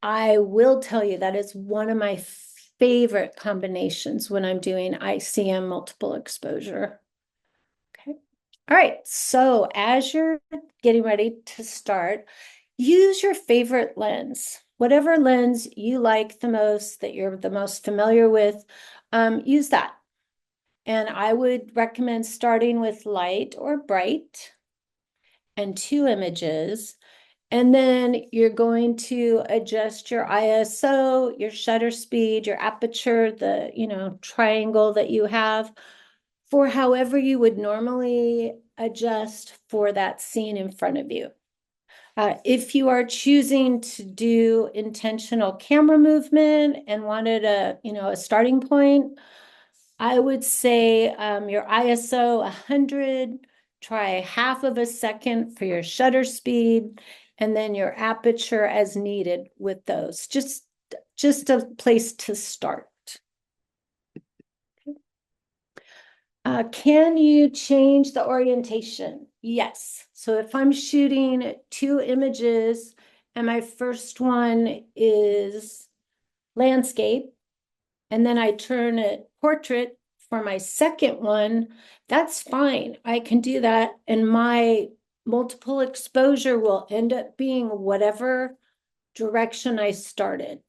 [SPEAKER 10] I will tell you that is one of my favorite combinations when I'm doing ICM multiple exposure. Okay. All right. So as you're getting ready to start, use your favorite lens. Whatever lens you like the most, that you're the most familiar with, use that. And I would recommend starting with light or bright and 2 images. And then you're going to adjust your ISO, your shutter speed, your aperture, the, triangle that you have for however you would normally adjust for that scene in front of you. If you are choosing to do intentional camera movement and wanted a starting point, I would say your ISO 100, try half of a second for your shutter speed, and then your aperture as needed with those. Just a place to start. Can you change the orientation? Yes. So if I'm shooting 2 images and my first one is landscape, and then I turn it portrait for my second one, that's fine. I can do that. And my multiple exposure will end up being whatever direction I started.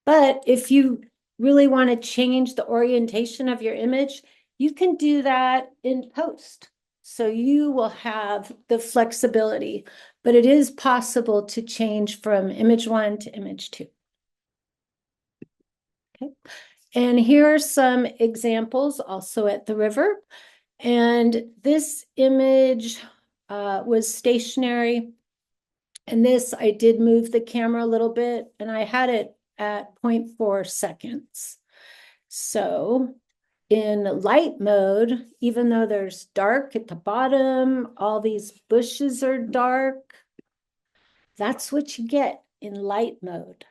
[SPEAKER 10] But if you really want to change the orientation of your image, you can do that in post. So you will have the flexibility, but it is possible to change from image 1 to image 2. Okay. And here are some examples also at the river. And this image was stationary. And this, I did move the camera a little bit, and I had it at 0.4 seconds. So in light mode, even though there's dark at the bottom, all these bushes are dark, that's what you get in light mode.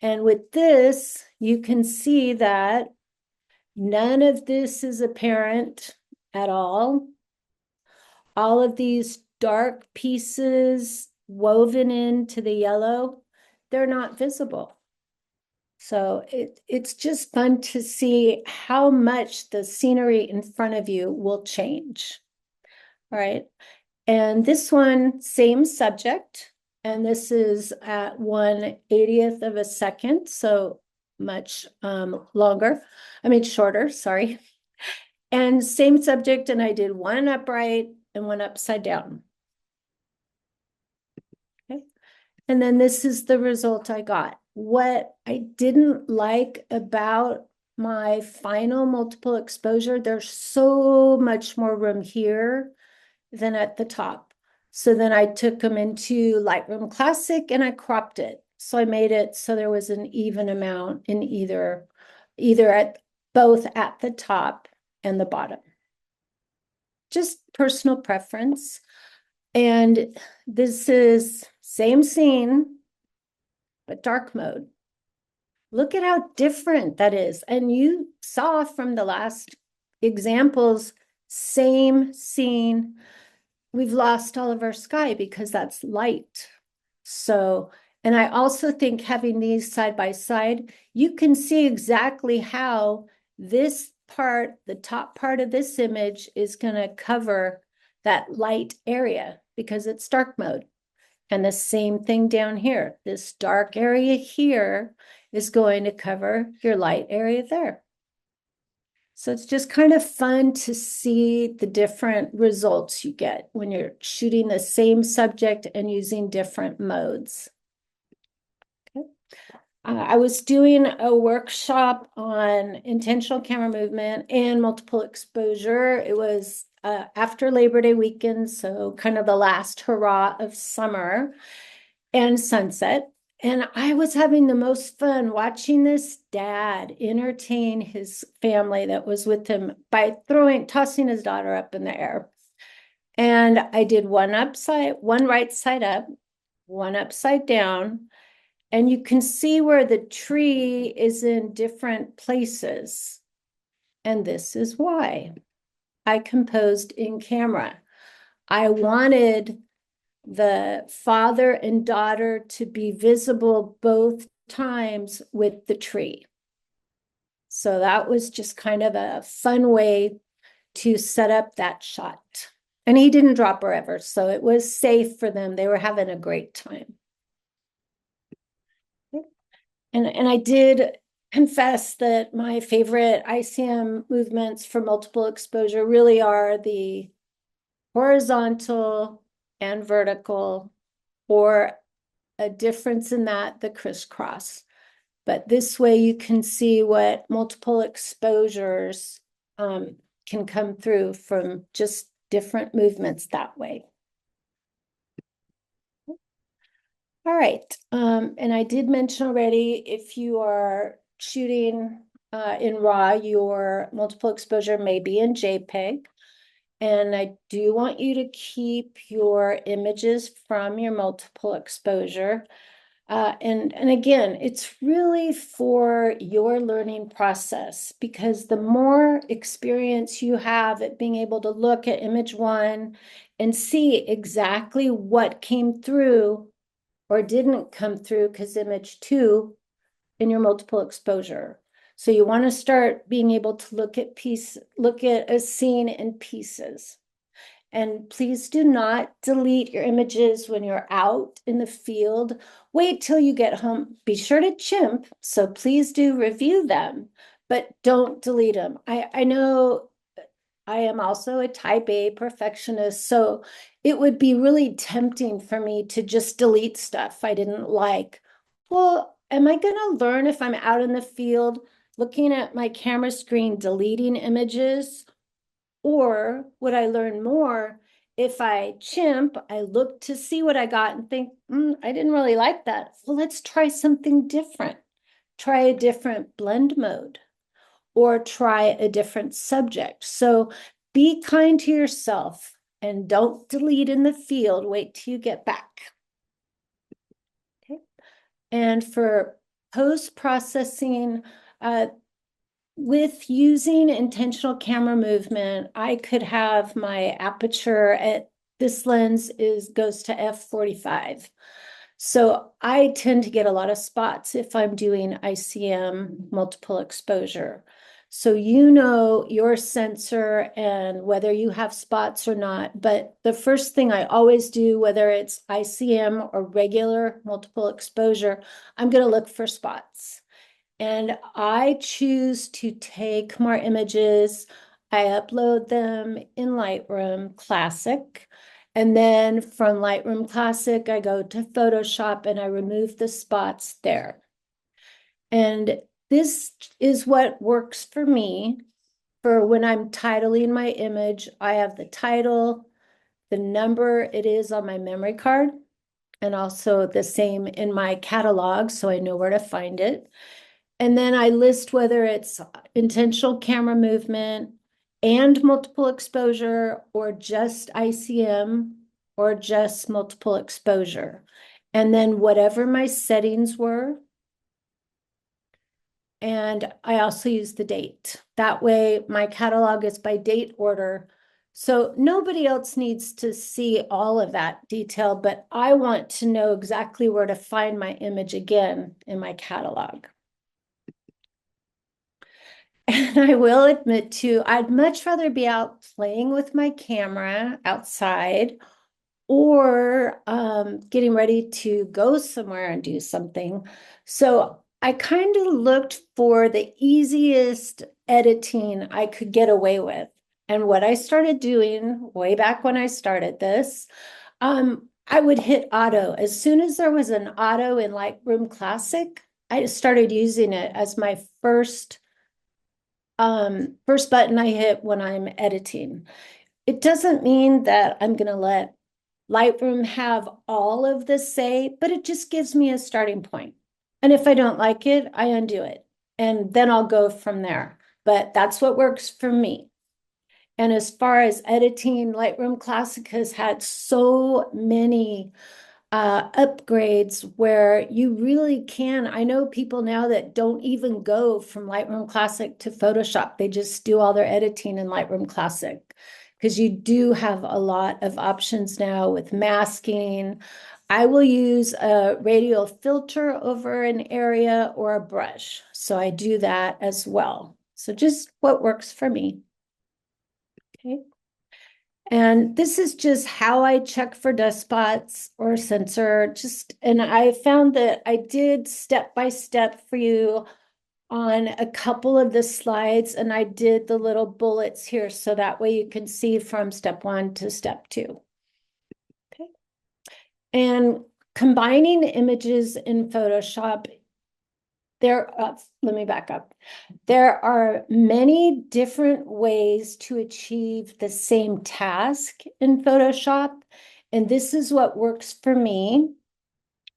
[SPEAKER 10] And with this, you can see that none of this is apparent at all. All of these dark pieces woven into the yellow, they're not visible. So it's just fun to see how much the scenery in front of you will change. All right. And this one, same subject. And this is at 1/80th of a second. So much shorter, sorry. And same subject, and I did one upright and one upside down. Okay. And then this is the result I got. What I didn't like about my final multiple exposure, there's so much more room here than at the top. So then I took them into Lightroom Classic and I cropped it. So I made it so there was an even amount in either at both at the top and the bottom. Just personal preference. And this is Same scene, but dark mode. Look at how different that is. And you saw from the last examples, same scene. We've lost all of our sky because that's light. So, and I also think having these side by side, you can see exactly how this part, the top part of this image is going to cover that light area because it's dark mode. And the same thing down here. This dark area here is going to cover your light area there. So it's just kind of fun to see the different results you get when you're shooting the same subject and using different modes. Okay. I was doing a workshop on intentional camera movement and multiple exposure. It was after Labor Day weekend, so kind of the last hurrah of summer and sunset. And I was having the most fun watching this dad entertain his family that was with him by tossing his daughter up in the air. And I did one right side up, one upside down. And you can see where the tree is in different places. And this is why I composed in camera. I wanted the father and daughter to be visible both times with the tree. So that was just kind of a fun way to set up that shot. And he didn't drop her ever, so it was safe for them. They were having a great time. And I did confess that my favorite ICM movements for multiple exposure really are the horizontal and vertical, or a difference in that, the crisscross. But this way you can see what multiple exposures can come through from just different movements that way. All right, and I did mention already, if you are shooting in RAW, your multiple exposure may be in JPEG. And I do want you to keep your images from your multiple exposure. And again, it's really for your learning process, because the more experience you have at being able to look at image one and see exactly what came through or didn't come through because image two in your multiple exposure. So you want to start being able to look at a scene in pieces. And please do not delete your images when you're out in the field. Wait till you get home. Be sure to chimp, so please do review them, but don't delete them. I know I am also a type A perfectionist, so it would be really tempting for me to just delete stuff I didn't like. Well, am I going to learn if I'm out in the field looking at my camera screen, deleting images? Or would I learn more if I chimp, I look to see what I got and think, I didn't really like that. Well, let's try something different. Try a different blend mode or try a different subject. So be kind to yourself and don't delete in the field. Wait till you get back. Okay. And for post-processing, with using intentional camera movement, I could have my aperture at this lens goes to f/45. So I tend to get a lot of spots if I'm doing ICM multiple exposure. So you know your sensor and whether you have spots or not. But the first thing I always do, whether it's ICM or regular multiple exposure, I'm going to look for spots. And I choose to take more images. I upload them in Lightroom Classic. And then from Lightroom Classic, I go to Photoshop and I remove the spots there. And this is what works for me for when I'm titling my image. I have the title, the number it is on my memory card, and also the same in my catalog, so I know where to find it. And then I list whether it's intentional camera movement and multiple exposure, or just ICM, or just multiple exposure. and then whatever my settings were. And I also use the date. That way my catalog is by date order. So nobody else needs to see all of that detail, but I want to know exactly where to find my image again in my catalog. And I will admit too, I'd much rather be out playing with my camera outside or getting ready to go somewhere and do something. So I kind of looked for the easiest editing I could get away with. And what I started doing way back when I started this, I would hit auto. As soon as there was an auto in Lightroom Classic, I started using it as my first button I hit when I'm editing. It doesn't mean that I'm going to let Lightroom have all of the say, but it just gives me a starting point. And if I don't like it, I undo it. And then I'll go from there. But that's what works for me. And as far as editing, Lightroom Classic has had so many upgrades where you really can. I know people now that don't even go from Lightroom Classic to Photoshop. They just do all their editing in Lightroom Classic because you do have a lot of options now with masking. I will use a radial filter over an area or a brush. So I do that as well. So just what works for me. Okay. And this is just how I check for dust spots or sensor. And I found that I did step by step for you on a couple of the slides, and I did the little bullets here so that way you can see from step 1 to step 2. Okay. And combining images in Photoshop, let me back up. There are many different ways to achieve the same task in Photoshop, and this is what works for me.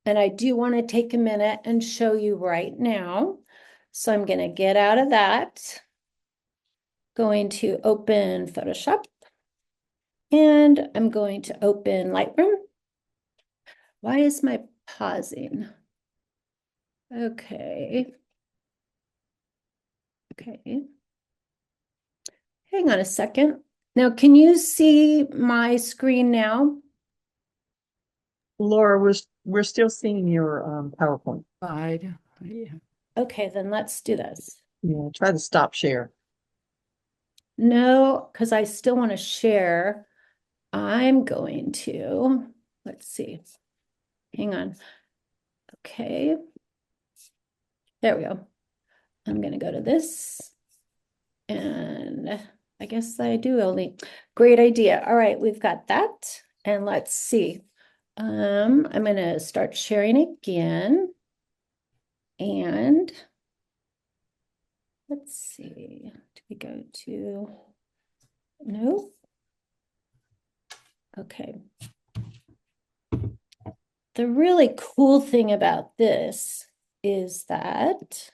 [SPEAKER 10] And I do want to take a minute and show you right now. So I'm going to get out of that, going to open Photoshop, and I'm going to open Lightroom. Why is my pausing? Okay. Okay. Hang on a second. Now, can you see my screen now?
[SPEAKER 1] Laura, we're still seeing your PowerPoint.
[SPEAKER 2] Slide. Yeah.
[SPEAKER 10] Okay, then let's do this.
[SPEAKER 1] Yeah, try to stop share.
[SPEAKER 10] No, because I still want to share. I'm going to, let's see. Hang on. Okay. There we go. I'm going to go to this. And I guess I do only. Great idea. All right, we've got that. And let's see. I'm going to start sharing again. And let's see. Do we go to, no? Okay. The really cool thing about this is that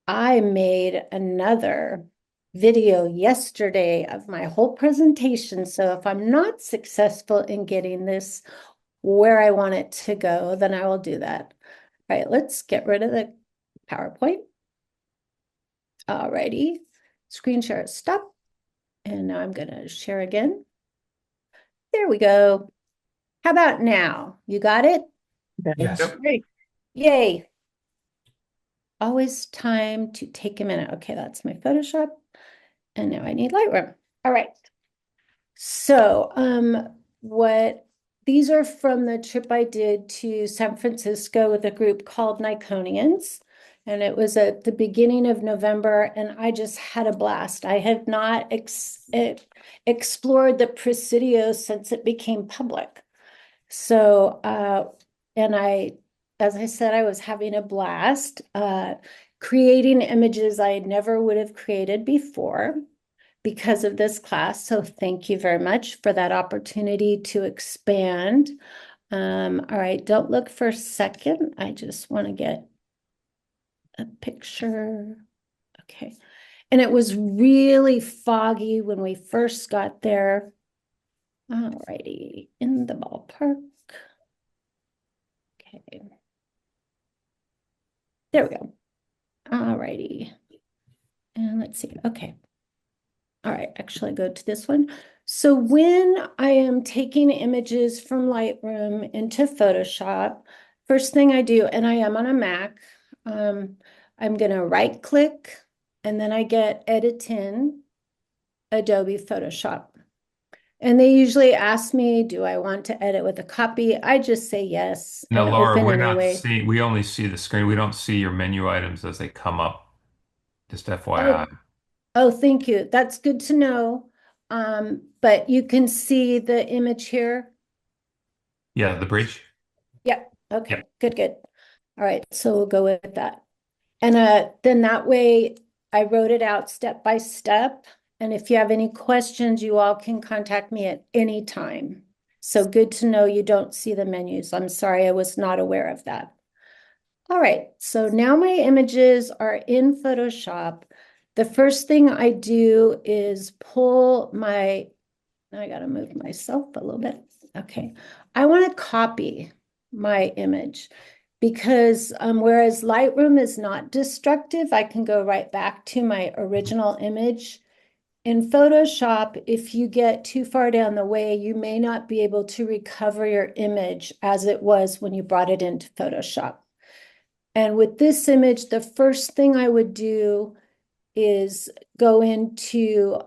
[SPEAKER 10] I made another video yesterday of my whole presentation. So if I'm not successful in getting this where I want it to go, then I will do that. All right, let's get rid of the PowerPoint. All righty, screen share stop. And now I'm going to share again. There we go. How about now? You got it?
[SPEAKER 3] Yes.
[SPEAKER 7] Yep.
[SPEAKER 1] Great.
[SPEAKER 10] Yay. Always time to take a minute. Okay, that's my Photoshop. And now I need Lightroom. All right. So these are from the trip I did to San Francisco with a group called Nikonians. And it was at the beginning of November, and I just had a blast. I have not explored the Presidio since it became public. So, as I said, I was having a blast creating images I never would have created before because of this class. So thank you very much for that opportunity to expand. All right, don't look for a second. I just want to get a picture. Okay. And it was really foggy when we first got there. All righty, in the ballpark. Okay. There we go. All righty. And let's see. Okay. All right, actually go to this one. So when I am taking images from Lightroom into Photoshop, first thing I do, and I am on a Mac, I'm going to right click and then I get Edit in Adobe Photoshop. And they usually ask me, do I want to edit with a copy? I just say yes
[SPEAKER 7] No,
[SPEAKER 10] and
[SPEAKER 7] Laura,
[SPEAKER 10] open
[SPEAKER 7] we're not
[SPEAKER 10] anyway.
[SPEAKER 7] seeing, we only see the screen. We don't see your menu items as they come up. Just FYI.
[SPEAKER 10] Oh, thank you. That's good to know. But you can see the image here.
[SPEAKER 7] Yeah, the bridge.
[SPEAKER 10] Yeah. Okay.
[SPEAKER 7] Yep.
[SPEAKER 10] Good, good. All right. So we'll go with that. And then that way I wrote it out step by step. And if you have any questions, you all can contact me at any time. So good to know you don't see the menus. I'm sorry, I was not aware of that. All right. So now my images are in Photoshop. The first thing I do is pull my, I got to move myself a little bit. Okay. I want to copy my image because whereas Lightroom is not destructive, I can go right back to my original image. In Photoshop, if you get too far down the way, you may not be able to recover your image as it was when you brought it into Photoshop. And with this image, the first thing I would do is go into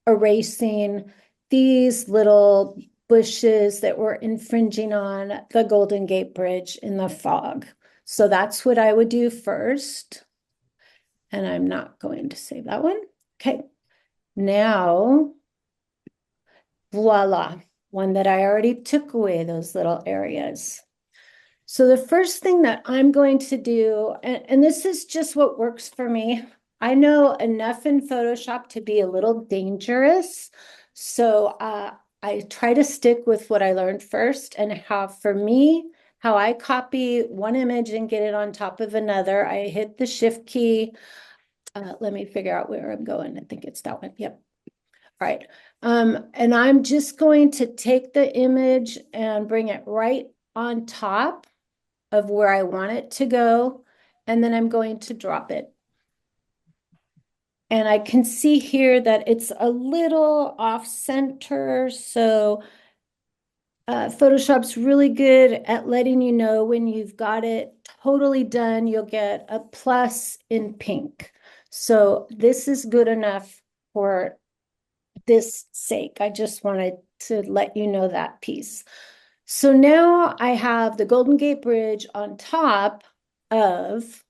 [SPEAKER 10] erasing these little bushes that were infringing on the Golden Gate Bridge in the fog. So that's what I would do first. And I'm not going to save that one. Okay. Now, voila, one that I already took away those little areas. So the first thing that I'm going to do, and this is just what works for me. I know enough in Photoshop to be a little dangerous. So I try to stick with what I learned first and how, for me, how I copy one image and get it on top of another. I hit the shift key. Let me figure out where I'm going. I think it's that one. Yep. All right. And I'm just going to take the image and bring it right on top of where I want it to go, and then I'm going to drop it. And I can see here that it's a little off center, so Photoshop's really good at letting you know when you've got it totally done. You'll get a plus in pink. So this is good enough for this sake. I just wanted to let you know that piece. So now I have the Golden Gate Bridge on top of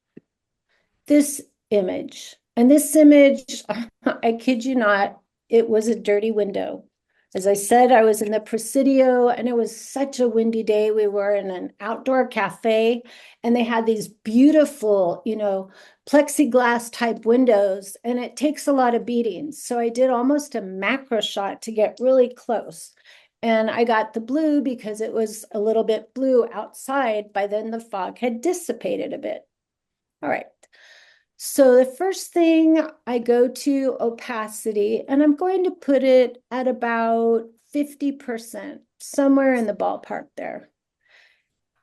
[SPEAKER 10] this image. And this image, I kid you not, it was a dirty window. As I said, I was in the Presidio and it was such a windy day. We were in an outdoor cafe and they had these beautiful, plexiglass type windows, and it takes a lot of beatings. So I did almost a macro shot to get really close. And I got the blue because it was a little bit blue outside. By then the fog had dissipated a bit. All right. So the first thing, I go to opacity and I'm going to put it at about 50%, somewhere in the ballpark there.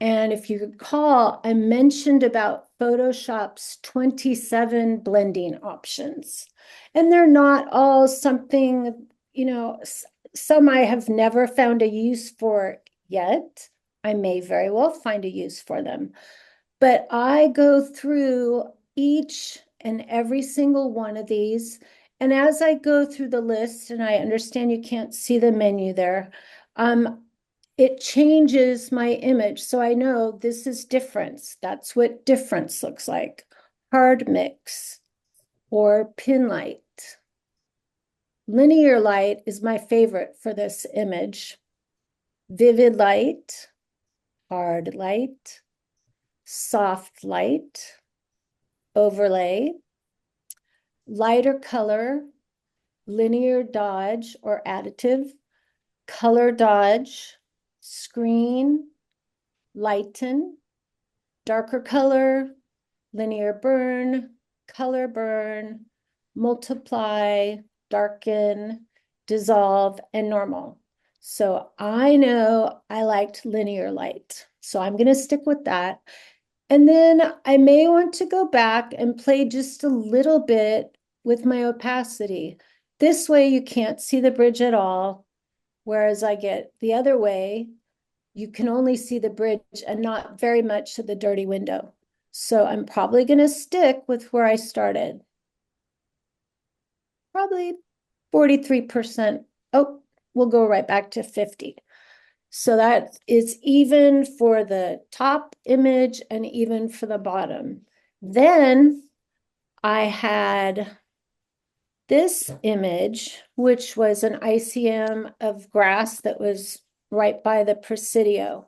[SPEAKER 10] And if you recall, I mentioned about Photoshop's 27 blending options. And they're not all something, some I have never found a use for yet. I may very well find a use for them. But I go through each and every single one of these. And as I go through the list, and I understand you can't see the menu there, it changes my image. So I know this is difference. That's what difference looks like. Hard mix or pin light. Linear light is my favorite for this image. Vivid light, hard light, soft light, overlay, lighter color, linear dodge or additive, color dodge, screen, lighten, darker color, linear burn, color burn, multiply, darken, dissolve, and normal. So I know I liked linear light. So I'm going to stick with that. And then I may want to go back and play just a little bit with my opacity. This way you can't see the bridge at all. Whereas I get the other way, you can only see the bridge and not very much of the dirty window. So I'm probably going to stick with where I started. Probably 43%. Oh, we'll go right back to 50. So that is even for the top image and even for the bottom. Then I had this image, which was an ICM of grass that was right by the Presidio.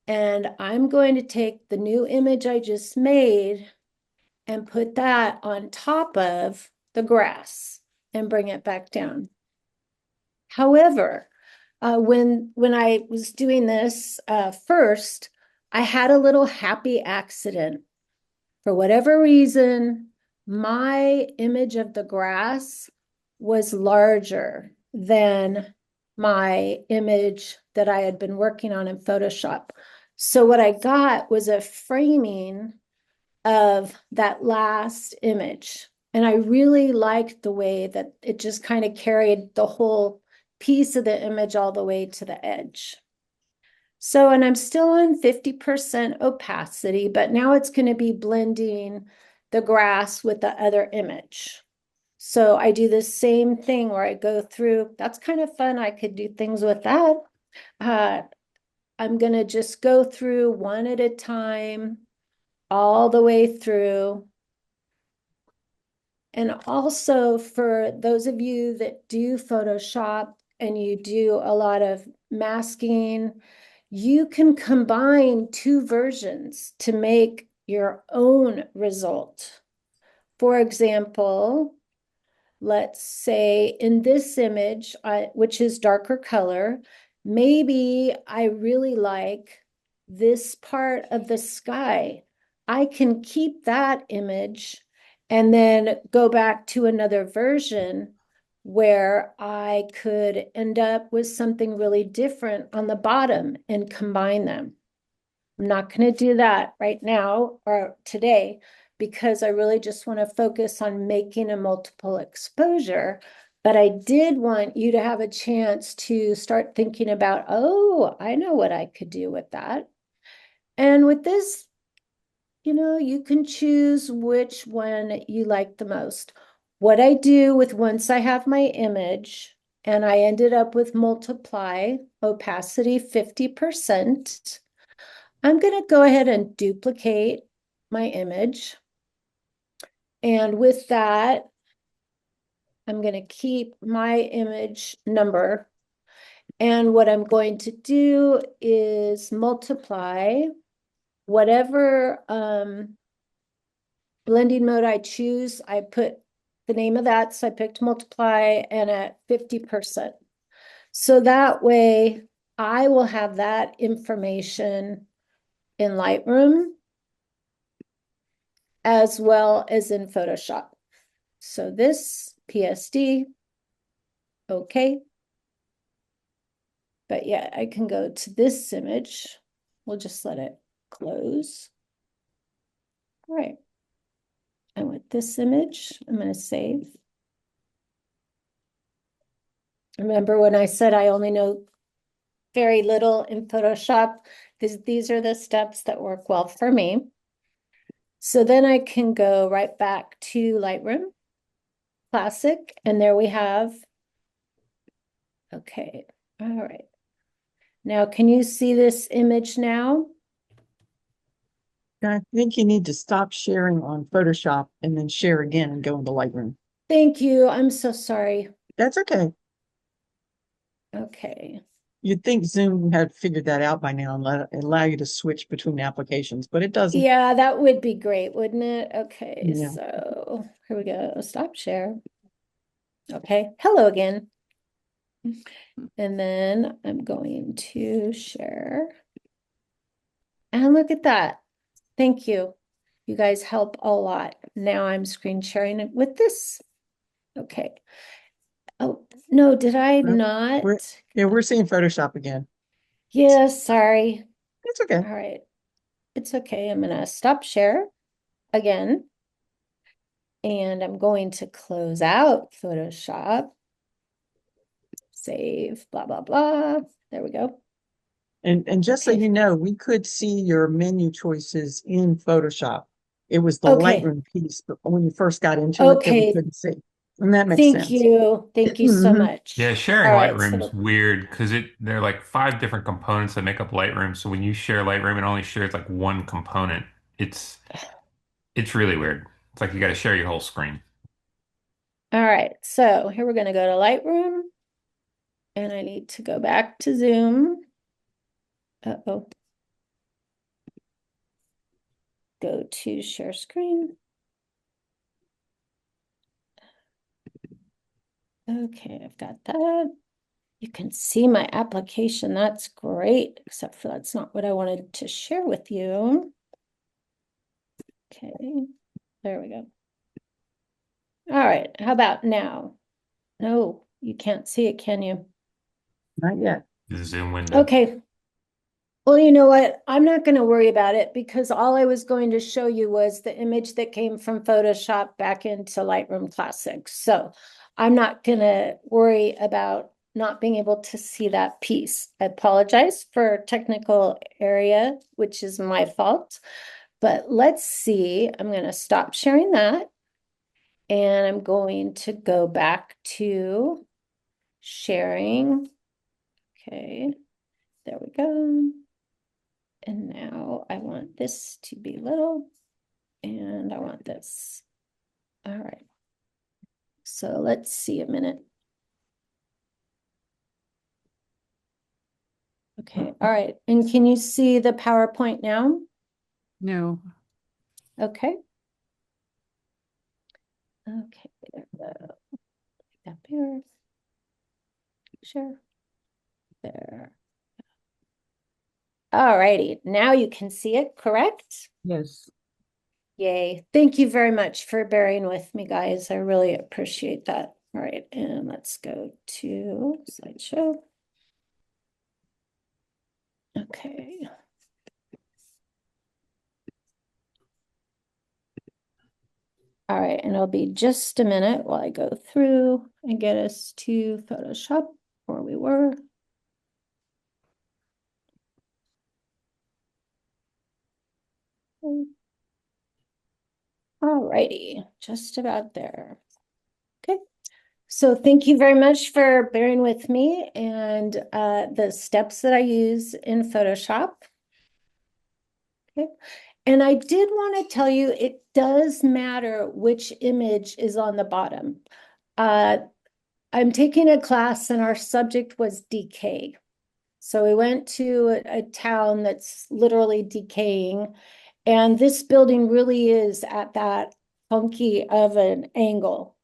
[SPEAKER 10] And I'm going to take the new image I just made and put that on top of the grass and bring it back down. However, when I was doing this first, I had a little happy accident. For whatever reason, my image of the grass was larger than my image that I had been working on in Photoshop. So what I got was a framing of that last image. And I really liked the way that it just kind of carried the whole piece of the image all the way to the edge. So, and I'm still on 50% opacity, but now it's going to be blending the grass with the other image. So I do the same thing where I go through, that's kind of fun. I could do things with that. I'm going to just go through one at a time, all the way through. And also for those of you that do Photoshop and you do a lot of masking, you can combine two versions to make your own result. For example, let's say in this image, which is darker color, maybe I really like this part of the sky. I can keep that image and then go back to another version where I could end up with something really different on the bottom and combine them. I'm not going to do that right now or today because I really just want to focus on making a multiple exposure. But I did want you to have a chance to start thinking about, oh, I know what I could do with that. And with this, you can choose which one you like the most. What I do with once I have my image and I ended up with multiply opacity 50%, I'm going to go ahead and duplicate my image. And with that, I'm going to keep my image number. And what I'm going to do is multiply whatever blending mode I choose. I put the name of that. So I picked multiply and at 50%. So that way I will have that information in Lightroom as well as in Photoshop. So this PSD, okay. But yeah, I can go to this image. We'll just let it close. All right. And with this image, I'm going to save. Remember when I said I only know very little in Photoshop? These are the steps that work well for me. So then I can go right back to Lightroom Classic, and there we have. Okay, all right. Now, can you see this image now?
[SPEAKER 1] I think you need to stop sharing on Photoshop and then share again and go into Lightroom.
[SPEAKER 10] Thank you. I'm so sorry.
[SPEAKER 1] That's okay.
[SPEAKER 10] Okay.
[SPEAKER 1] You'd think Zoom had figured that out by now and allow you to switch between applications, but it doesn't.
[SPEAKER 10] Yeah, that would be great, wouldn't it? Okay,
[SPEAKER 1] Yeah.
[SPEAKER 10] so here we go. Stop share. Okay, hello again. And then I'm going to share. And look at that. Thank you. You guys help a lot. Now I'm screen sharing it with this. Okay. Oh, no, did I
[SPEAKER 1] Nope.
[SPEAKER 10] not?
[SPEAKER 1] We're seeing Photoshop again.
[SPEAKER 10] Yeah, sorry.
[SPEAKER 1] It's okay.
[SPEAKER 10] All right. It's okay. I'm going to stop share again. And I'm going to close out Photoshop. Save, blah, blah, blah. There we go.
[SPEAKER 1] And just so
[SPEAKER 10] Okay.
[SPEAKER 1] you know, we could see your menu choices in Photoshop. It was the
[SPEAKER 10] Okay.
[SPEAKER 1] Lightroom piece, but when you first got into it that we
[SPEAKER 10] Okay.
[SPEAKER 1] couldn't see. And that makes
[SPEAKER 10] Thank
[SPEAKER 1] sense.
[SPEAKER 10] you. Thank you so
[SPEAKER 1] Mhm.
[SPEAKER 10] much.
[SPEAKER 7] Yeah, sharing
[SPEAKER 10] All right.
[SPEAKER 7] Lightroom's
[SPEAKER 10] So,
[SPEAKER 7] weird because there are like 5 different components that make up Lightroom. So when you share Lightroom, it only shares like one component. It's it's really weird. It's like you got to share your whole screen.
[SPEAKER 10] all right. So here we're going to go to Lightroom. And I need to go back to Zoom. Uh-oh. Go to share screen. Okay, I've got that. You can see my application. That's great, except for that's not what I wanted to share with you. Okay, there we go. All right, how about now? No, you can't see it, can you?
[SPEAKER 1] Not yet.
[SPEAKER 7] The Zoom window.
[SPEAKER 10] Okay. Well, you know what? I'm not going to worry about it because all I was going to show you was the image that came from Photoshop back into Lightroom Classic. So I'm not going to worry about not being able to see that piece. I apologize for technical area, which is my fault. But let's see. I'm going to stop sharing that. And I'm going to go back to sharing. Okay, there we go. And now I want this to be little and I want this. All right. So let's see a minute. Okay. All right. And can you see the PowerPoint now?
[SPEAKER 2] No.
[SPEAKER 10] Okay. Okay. There we go. Up here. Sure. There. All righty. Now you can see it, correct?
[SPEAKER 1] Yes.
[SPEAKER 10] Yay. Thank you very much for bearing with me, guys. I really appreciate that. All right. And let's go to slideshow. Okay. All right, and it'll be just a minute while I go through and get us to Photoshop where we were. All righty, just about there. Okay, so thank you very much for bearing with me and the steps that I use in Photoshop. Okay, and I did want to tell you it does matter which image is on the bottom. I'm taking a class and our subject was decay. So we went to a town that's literally decaying, and this building really is at that funky of an angle.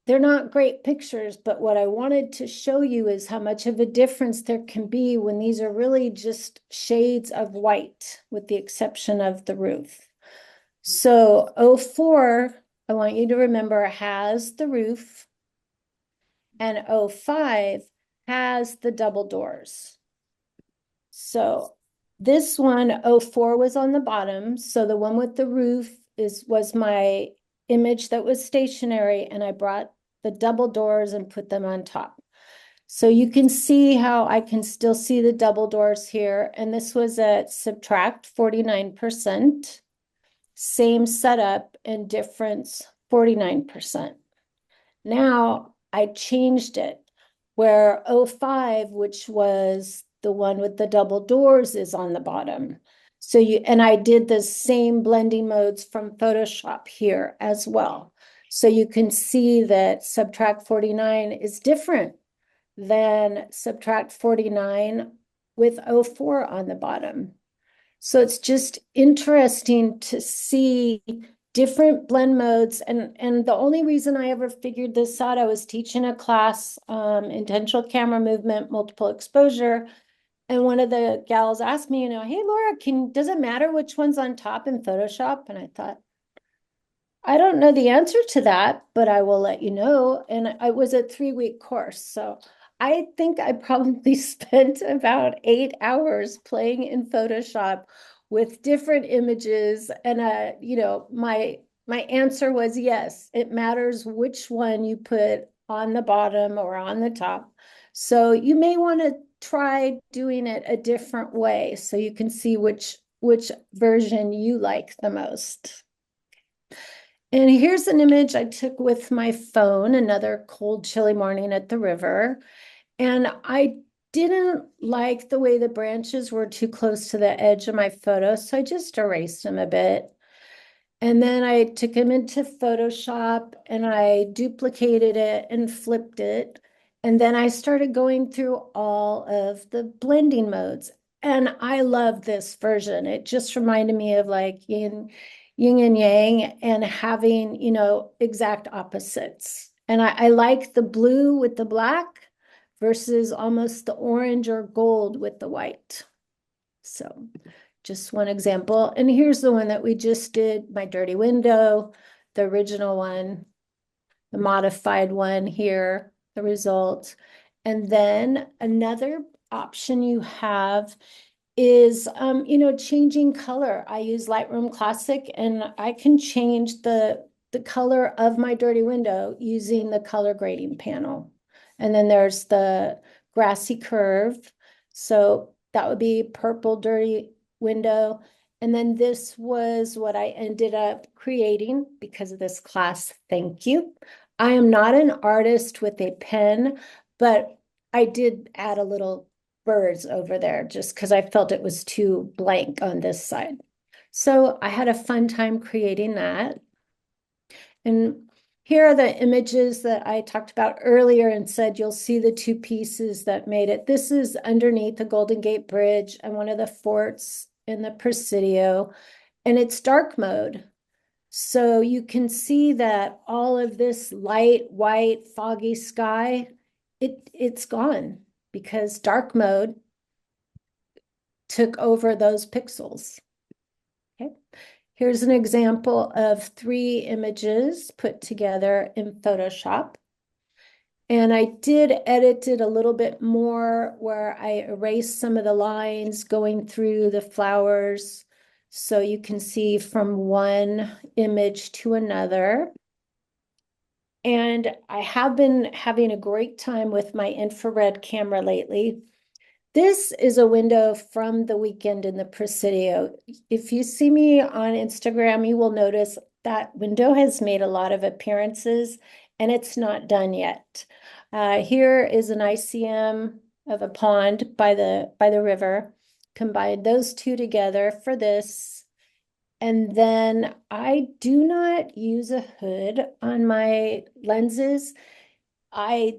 [SPEAKER 10] They're not great pictures, but what I wanted to show you is how much of a difference there can be when these are really just shades of white, with the exception of the roof. So 04, I want you to remember, has the roof, and 05 has the double doors. So this one, 04, was on the bottom. So the one with the roof was my image that was stationary, and I brought the double doors and put them on top. So you can see how I can still see the double doors here. And this was at subtract 49%. Same setup and difference 49%. Now I changed it where 05, which was the one with the double doors, is on the bottom. So and I did the same blending modes from Photoshop here as well. So you can see that subtract 49 is different than subtract 49 with 04 on the bottom. So it's just interesting to see different blend modes. And the only reason I ever figured this out, I was teaching a class, intentional camera movement, multiple exposure. And one of the gals asked me, hey, Laura, does it matter which one's on top in Photoshop? And I thought, I don't know the answer to that, but I will let you know. And I was a 3-week course, so I think I probably spent about 8 hours playing in Photoshop with different images. And my answer was yes, it matters which one you put on the bottom or on the top. So you may want to try doing it a different way so you can see which version you like the most. And here's an image I took with my phone, another cold, chilly morning at the river. And I didn't like the way the branches were too close to the edge of my photo, so I just erased them a bit. And then I took them into Photoshop and I duplicated it and flipped it. And then I started going through all of the blending modes. And I love this version. It just reminded me of like yin and yang and having, exact opposites. And I like the blue with the black versus almost the orange or gold with the white. So just one example. And here's the one that we just did, my dirty window, the original one, the modified one here, the result. And then another option you have is, changing color. I use Lightroom Classic and I can change the color of my dirty window using the color grading panel. And then there's the grassy curve. So that would be purple dirty window. And then this was what I ended up creating because of this class. Thank you. I am not an artist with a pen, but I did add a little birds over there just because I felt it was too blank on this side. So I had a fun time creating that. And here are the images that I talked about earlier and said you'll see the two pieces that made it. This is underneath the Golden Gate Bridge and one of the forts in the Presidio, and it's dark mode. So you can see that all of this light, white, foggy sky, it's gone because dark mode took over those pixels. Okay. Here's an example of 3 images put together in Photoshop. And I did edit it a little bit more where I erased some of the lines going through the flowers so you can see from one image to another. And I have been having a great time with my infrared camera lately. This is a window from the weekend in the Presidio. If you see me on Instagram, you will notice that window has made a lot of appearances and it's not done yet. Here is an ICM of a pond by the river. Combine those two together for this. And then I do not use a hood on my lenses. I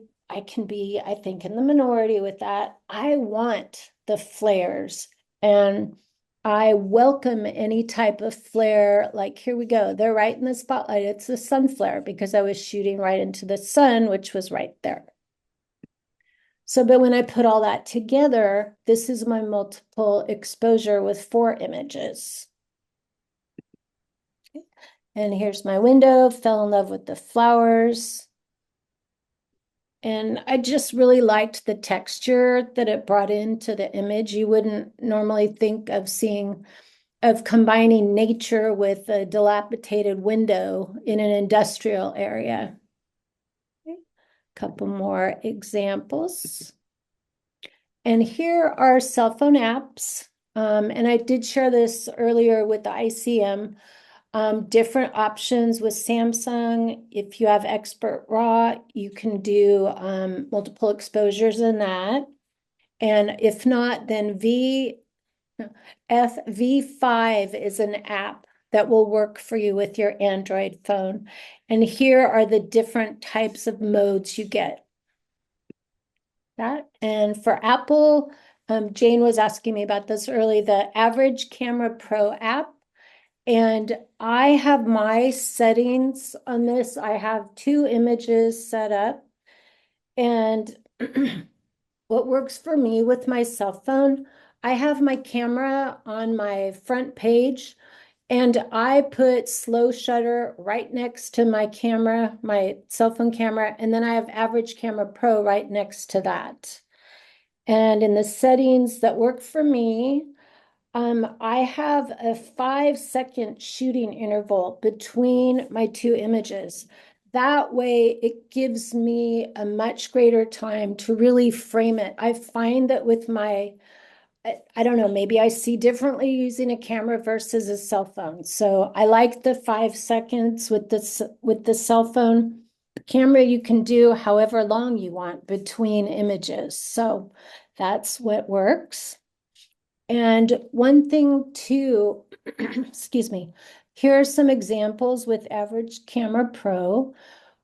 [SPEAKER 10] can be, I think, in the minority with that. I want the flares and I welcome any type of flare. Like here we go. They're right in the spotlight. It's the sun flare because I was shooting right into the sun, which was right there. So, but when I put all that together, this is my multiple exposure with 4 images. Okay. And here's my window, fell in love with the flowers. And I just really liked the texture that it brought into the image. You wouldn't normally think of combining nature with a dilapidated window in an industrial area. Okay. Couple more examples. And here are cell phone apps. And I did share this earlier with the ICM. Different options with Samsung. If you have Expert RAW, you can do multiple exposures in that. And if not, then FV5 is an app that will work for you with your Android phone. And here are the different types of modes you get. That. And for Apple, Jane was asking me about this early, the Average Camera Pro app. And I have my settings on this. I have 2 images set up. And what works for me with my cell phone, I have my camera on my front page And I put slow shutter right next to my camera, my cell phone camera, and then I have Average Camera Pro right next to that. And in the settings that work for me, I have a 5-second shooting interval between my two images. That way, it gives me a much greater time to really frame it. I find that with my I don't know, maybe I see differently using a camera versus a cell phone. So I like the 5 seconds with the cell phone. Camera, you can do however long you want between images. So that's what works. And one thing too, excuse me, here are some examples with Average Camera Pro.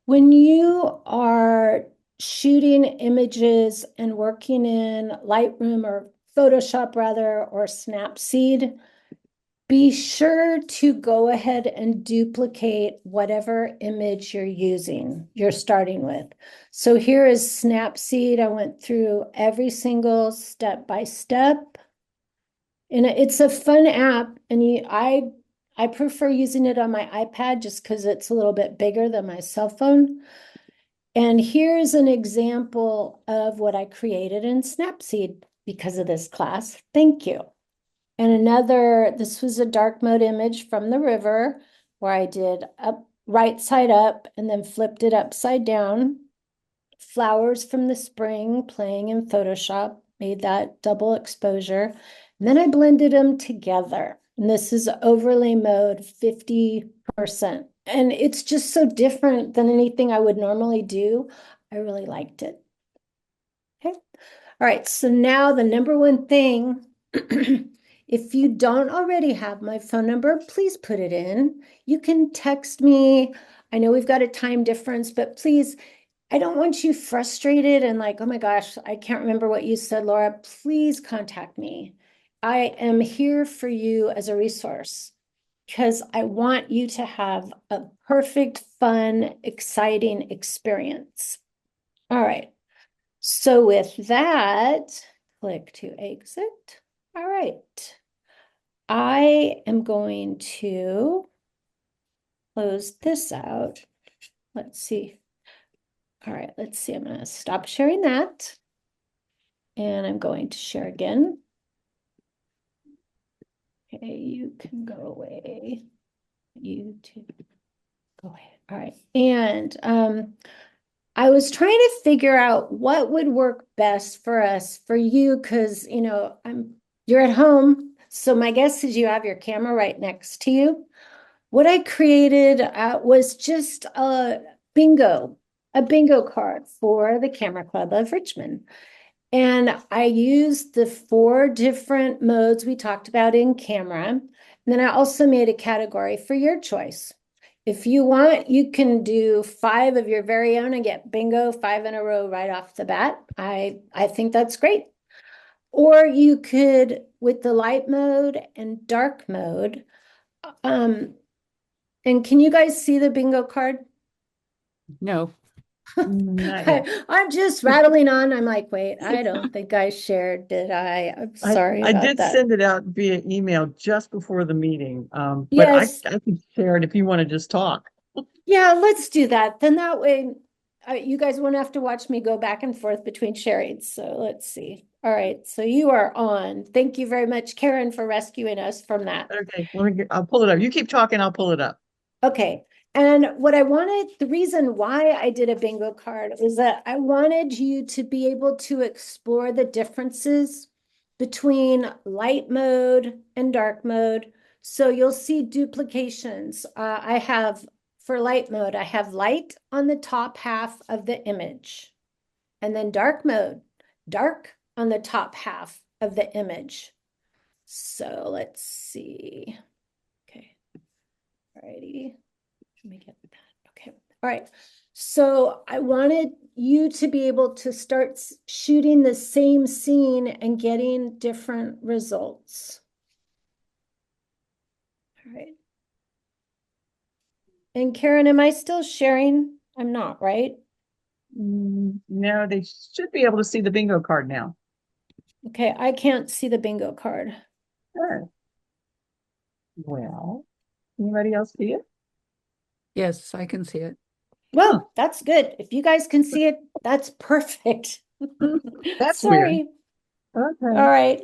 [SPEAKER 10] When you are shooting images and working in Lightroom or Photoshop rather, or Snapseed, be sure to go ahead and duplicate whatever image you're starting with. So here is Snapseed. I went through every single step by step. And it's a fun app, and I prefer using it on my iPad just because it's a little bit bigger than my cell phone. And here's an example of what I created in Snapseed because of this class. Thank you. And this was a dark mode image from the river where I did right side up and then flipped it upside down. Flowers from the spring playing in Photoshop, made that double exposure. And then I blended them together. And this is overlay mode 50%. And it's just so different than anything I would normally do. I really liked it. Okay. All right. So now the number one thing, if you don't already have my phone number, please put it in. You can text me. I know we've got a time difference, but please, I don't want you frustrated and like, oh my gosh, I can't remember what you said, Laura. Please contact me. I am here for you as a resource because I want you to have a perfect, fun, exciting experience. All right. So with that, click to exit. All right. I am going to close this out. Let's see. All right, let's see. I'm going to stop sharing that. And I'm going to share again. Okay, you can go away. You too. Go ahead. All right. And I was trying to figure out what would work best for us, for you, because you're at home. So my guess is you have your camera right next to you. What I created was just a bingo card for the Camera Club of Richmond. And I used the 4 different modes we talked about in camera. And then I also made a category for your choice. If you want, you can do 5 of your very own and get bingo 5 in a row right off the bat. I think that's great. Or you could, with the light mode and dark mode, and can you guys see the bingo card?
[SPEAKER 2] No.
[SPEAKER 1] Not yet.
[SPEAKER 10] I'm just rattling on. I'm like, wait, I don't think I shared, did I? I'm sorry
[SPEAKER 1] I
[SPEAKER 10] about
[SPEAKER 1] did
[SPEAKER 10] that.
[SPEAKER 1] send it out via email just before the meeting. But
[SPEAKER 10] Yes.
[SPEAKER 1] I can share it if you want to just talk.
[SPEAKER 10] Yeah, let's do that. Then that way, you guys won't have to watch me go back and forth between sharings. So let's see. All right, so you are on. Thank you very much, Karen, for rescuing us from that.
[SPEAKER 1] Okay, I'll pull it up. You keep talking, I'll pull it up.
[SPEAKER 10] Okay. And what I wanted, the reason why I did a bingo card is that I wanted you to be able to explore the differences between light mode and dark mode. So you'll see duplications. For light mode, I have light on the top half of the image. And then dark mode, dark on the top half of the image. So let's see. Okay. All righty. Let me get that. Okay. All right. So I wanted you to be able to start shooting the same scene and getting different results. All right. And Karen, am I still sharing? I'm not, right?
[SPEAKER 1] No, they should be able to see the bingo card now.
[SPEAKER 10] Okay, I can't see the bingo card.
[SPEAKER 1] Sure. Well, Anybody else see it?
[SPEAKER 2] Yes, I can see it.
[SPEAKER 10] Well, that's good. If you guys can see it, that's perfect.
[SPEAKER 1] That's weird.
[SPEAKER 10] Sorry.
[SPEAKER 1] Okay.
[SPEAKER 10] All right.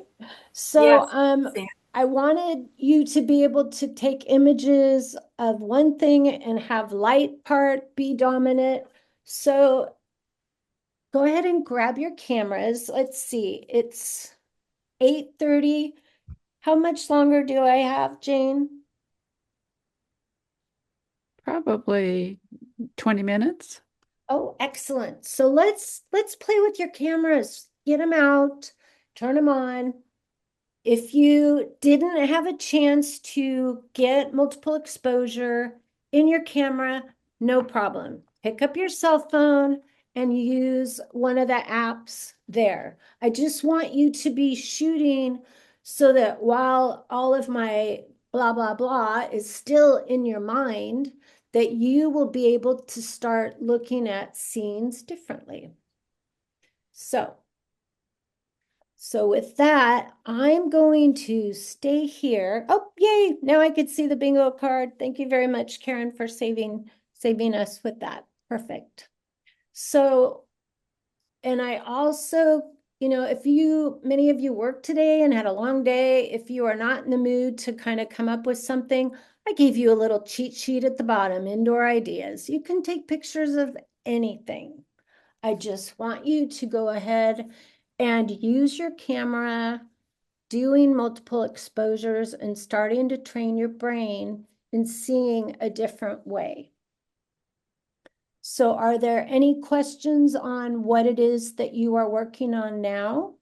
[SPEAKER 10] So,
[SPEAKER 9] Yes, see it.
[SPEAKER 10] I wanted you to be able to take images of one thing and have light part be dominant. So go ahead and grab your cameras. Let's see. It's 8:30. How much longer do I have, Jane?
[SPEAKER 2] Probably 20 minutes.
[SPEAKER 10] Oh, excellent. So let's play with your cameras. Get them out, turn them on. If you didn't have a chance to get multiple exposure in your camera, no problem. Pick up your cell phone and use one of the apps there. I just want you to be shooting so that while all of my blah, blah, blah is still in your mind, that you will be able to start looking at scenes differently. So with that, I'm going to stay here. Oh, yay, now I could see the bingo card. Thank you very much, Karen, for saving us with that. Perfect. So, and I also, if many of you worked today and had a long day, if you are not in the mood to kind of come up with something, I gave you a little cheat sheet at the bottom, indoor ideas. You can take pictures of anything. I just want you to go ahead and use your camera, doing multiple exposures and starting to train your brain in seeing a different way. So are there any questions on what it is that you are working on now?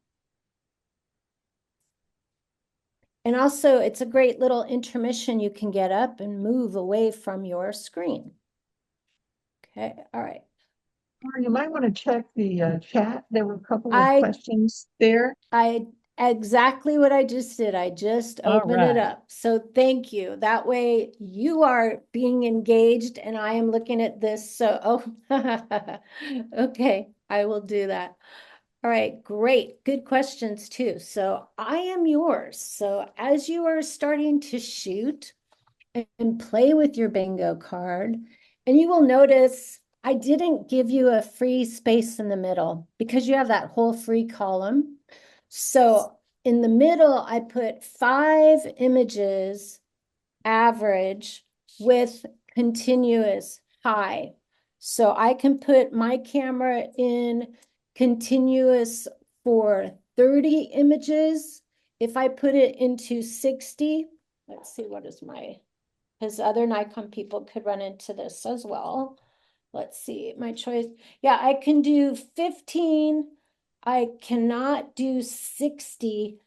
[SPEAKER 10] And also, it's a great little intermission. You can get up and move away from your screen. Okay, all right.
[SPEAKER 1] You might want to check the chat. There were a couple of questions there.
[SPEAKER 10] Exactly what I just did. I just opened it up. So thank you. That way you are being engaged and I am looking at this. So, okay, I will do that. All right, great. Good questions too. So I am yours. So as you are starting to shoot and play with your bingo card, and you will notice I didn't give you a free space in the middle because you have that whole free column. So in the middle, I put 5 images average with continuous high. So I can put my camera in continuous for 30 images. If I put it into 60, let's see, what is because other Nikon people could run into this as well. Let's see, my choice. Yeah, I can do 15. I cannot do 60.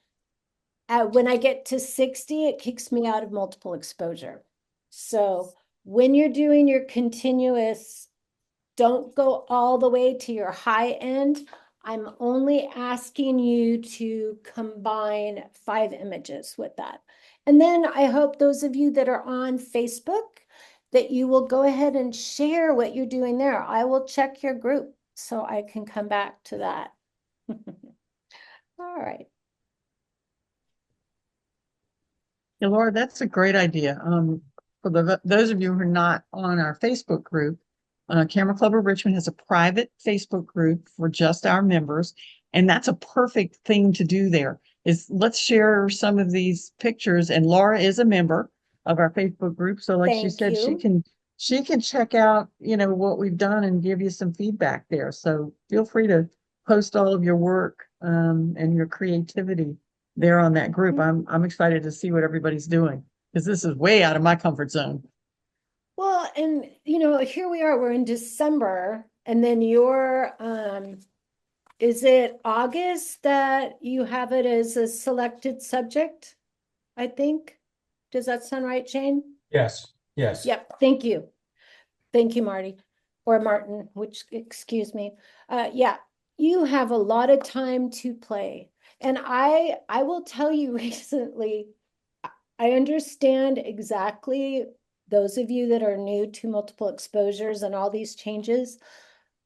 [SPEAKER 10] When I get to 60, it kicks me out of multiple exposure. So when you're doing your continuous, don't go all the way to your high end. I'm only asking you to combine 5 images with that. And then I hope those of you that are on Facebook that you will go ahead and share what you're doing there. I will check your group so I can come back to that. All right.
[SPEAKER 1] Yeah, Laura, that's a great idea. For those of you who are not on our Facebook group, Camera Club of Richmond has a private Facebook group for just our members, and that's a perfect thing to do there. Is let's share some of these pictures, and Laura is a member of our Facebook group, so like she said, she can check out what we've done and give you some feedback there. So feel free to post all of your work and your creativity there on that group. I'm excited to see what everybody's doing because this is way out of my comfort zone.
[SPEAKER 10] Well, and here we are, we're in December, and then is it August that you have it as a selected subject? I think. Does that sound right, Jane?
[SPEAKER 3] Yes. Yes.
[SPEAKER 10] Yep. Thank you. Thank you, Marty, or Martin, excuse me. Yeah, you have a lot of time to play. And I will tell you recently, I understand exactly those of you that are new to multiple exposures and all these changes.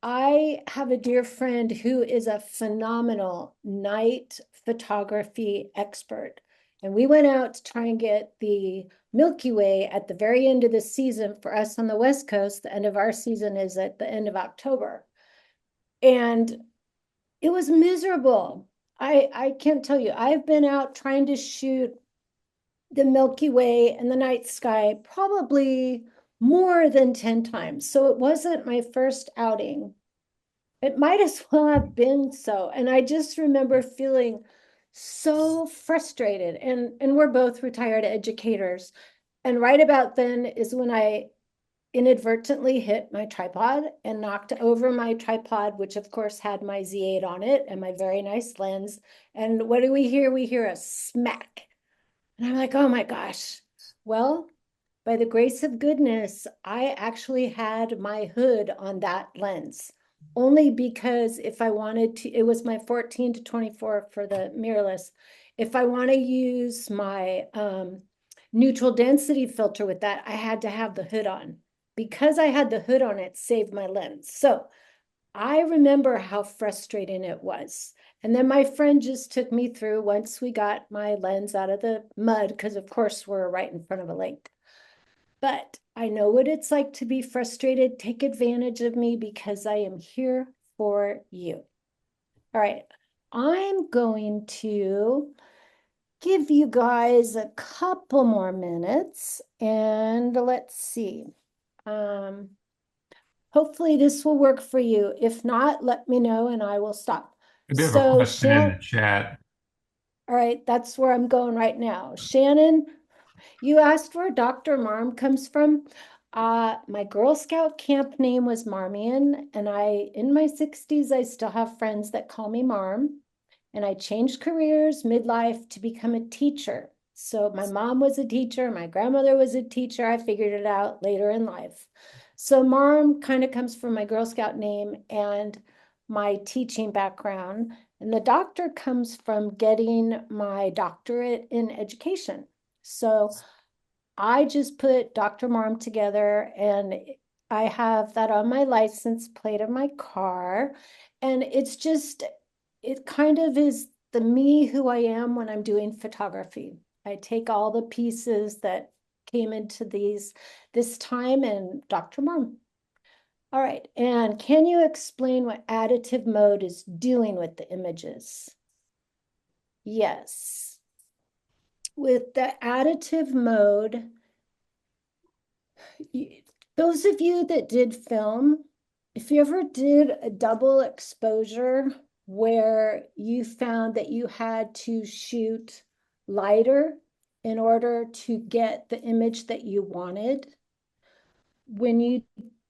[SPEAKER 10] I have a dear friend who is a phenomenal night photography expert. And we went out to try and get the Milky Way at the very end of the season. For us on the West Coast, the end of our season is at the end of October. And it was miserable. I can't tell you. I've been out trying to shoot the Milky Way and the night sky probably more than 10 times. So it wasn't my first outing. It might as well have been so. And I just remember feeling so frustrated. And we're both retired educators. And right about then is when I inadvertently hit my tripod and knocked over my tripod, which of course had my Z8 on it and my very nice lens. And what do we hear? We hear a smack. And I'm like, oh my gosh. Well, by the grace of goodness, I actually had my hood on that lens. Only because if I wanted to, it was my 14 to 24 for the mirrorless. If I want to use my neutral density filter with that, I had to have the hood on. Because I had the hood on, it saved my lens. So I remember how frustrating it was. And then my friend just took me through once we got my lens out of the mud, because of course we're right in front of a lake. But I know what it's like to be frustrated. Take advantage of me because I am here for you. All right, I'm going to give you guys a couple more minutes and let's see. Hopefully this will work for you. If not, let me know and I will stop.
[SPEAKER 7] A bit of a
[SPEAKER 10] So
[SPEAKER 7] question in the chat.
[SPEAKER 10] all right, that's where I'm going right now. Shannon, you asked where Dr. Marm comes from. My Girl Scout camp name was Marmion, and in my 60s, I still have friends that call me Marm. And I changed careers midlife to become a teacher. So my mom was a teacher, my grandmother was a teacher. I figured it out later in life. So Marm kind of comes from my Girl Scout name and my teaching background. And the doctor comes from getting my doctorate in education. So I just put Dr. Marm together and I have that on my license plate of my car. And it kind of is the me who I am when I'm doing photography. I take all the pieces that came into this time and Dr. Marm. All right, and can you explain what additive mode is doing with the images? Yes. With the additive mode, those of you that did film, if you ever did a double exposure where you found that you had to shoot lighter in order to get the image that you wanted, when you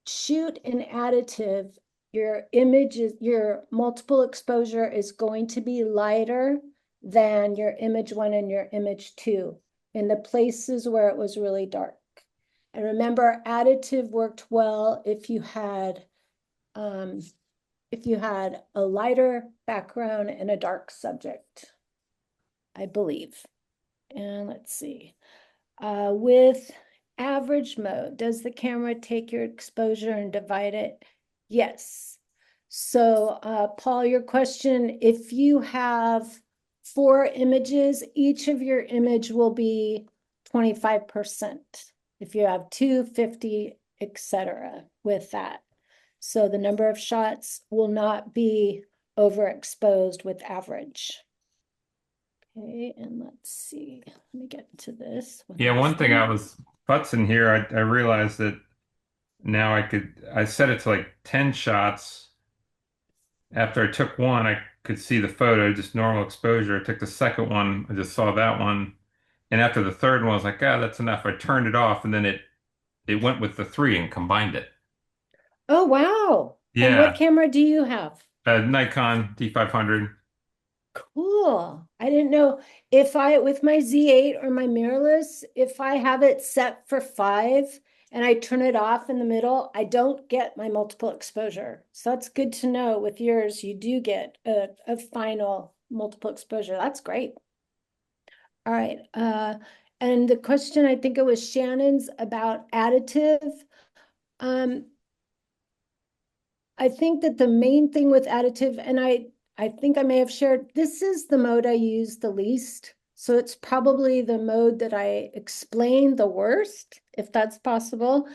[SPEAKER 10] shoot an additive, your multiple exposure is going to be lighter than your image 1 and your image 2 in the places where it was really dark. And remember, additive worked well if you had a lighter background and a dark subject, I believe. And let's see. With average mode, does the camera take your exposure and divide it? Yes. So, Paul, your question, if you have 4 images, each of your image will be 25%. If you have 2, 50, etc. with that. So the number of shots will not be overexposed with average. Okay, and let's see. Let me get to this.
[SPEAKER 7] Yeah, one thing I was futzing here, I realized that now I set it to like 10 shots. After I took one, I could see the photo, just normal exposure. I took the second one, I just saw that one. And after the third one, I was like, ah, that's enough. I turned it off and then it went with the 3 and combined it.
[SPEAKER 10] Oh, wow. And
[SPEAKER 7] Yeah.
[SPEAKER 10] what camera do you have?
[SPEAKER 7] Nikon D500.
[SPEAKER 10] Cool. I didn't know with my Z8 or my mirrorless, if I have it set for 5 and I turn it off in the middle, I don't get my multiple exposure. So that's good to know. With yours, you do get a final multiple exposure. That's great. All right. And the question, I think it was Shannon's about additive. I think that the main thing with additive, and I think I may have shared, this is the mode I use the least. So it's probably the mode that I explain the worst, if that's possible.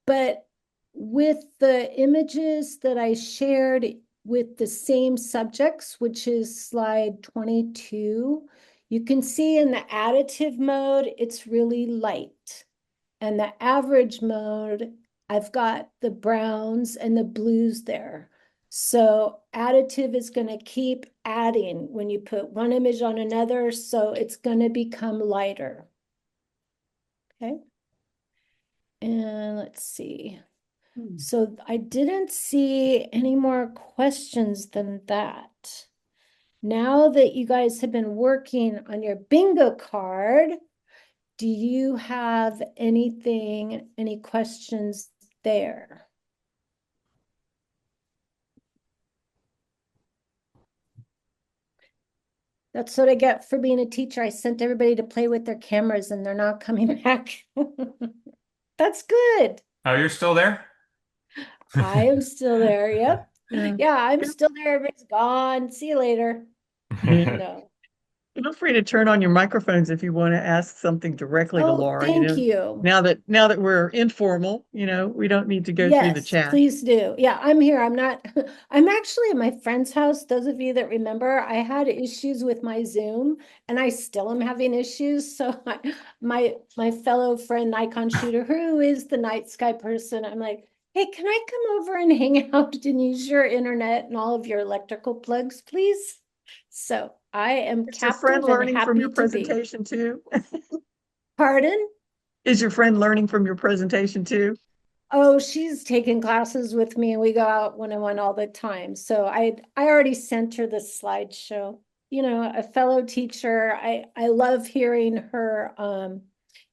[SPEAKER 10] But with the images that I shared with the same subjects, which is slide 22, you can see in the additive mode, it's really light. And the average mode, I've got the browns and the blues there. So additive is going to keep adding when you put one image on another, so it's going to become lighter. Okay. And let's see. So I didn't see any more questions than that. Now that you guys have been working on your bingo card, do you have anything, any questions there? That's what I get for being a teacher. I sent everybody to play with their cameras and they're not coming back. That's good.
[SPEAKER 7] Oh, you're still there?
[SPEAKER 10] I am still there. Yep.
[SPEAKER 1] Yeah.
[SPEAKER 10] Yeah, I'm still there. Everybody's gone. See you later. No.
[SPEAKER 1] Feel free to turn on your microphones if you want to ask something directly to
[SPEAKER 10] Oh,
[SPEAKER 1] Laura.
[SPEAKER 10] thank you.
[SPEAKER 1] Now that we're informal, we don't need to go through the
[SPEAKER 10] Yes,
[SPEAKER 1] chat.
[SPEAKER 10] please do. Yeah, I'm here. I'm not, I'm actually at my friend's house. Those of you that remember, I had issues with my Zoom and I still am having issues. So my fellow friend Nikon shooter, who is the night sky person, I'm like, hey, can I come over and hang out and use your internet and all of your electrical plugs, please? So I am
[SPEAKER 1] Is your friend
[SPEAKER 10] captive and
[SPEAKER 1] learning from
[SPEAKER 10] happy
[SPEAKER 1] your
[SPEAKER 10] to be.
[SPEAKER 1] presentation too?
[SPEAKER 10] Pardon?
[SPEAKER 1] Is your friend learning from your presentation too?
[SPEAKER 10] Oh, she's taken classes with me and we go out one-on-one all the time. So I already sent her the slideshow. A fellow teacher, I love hearing her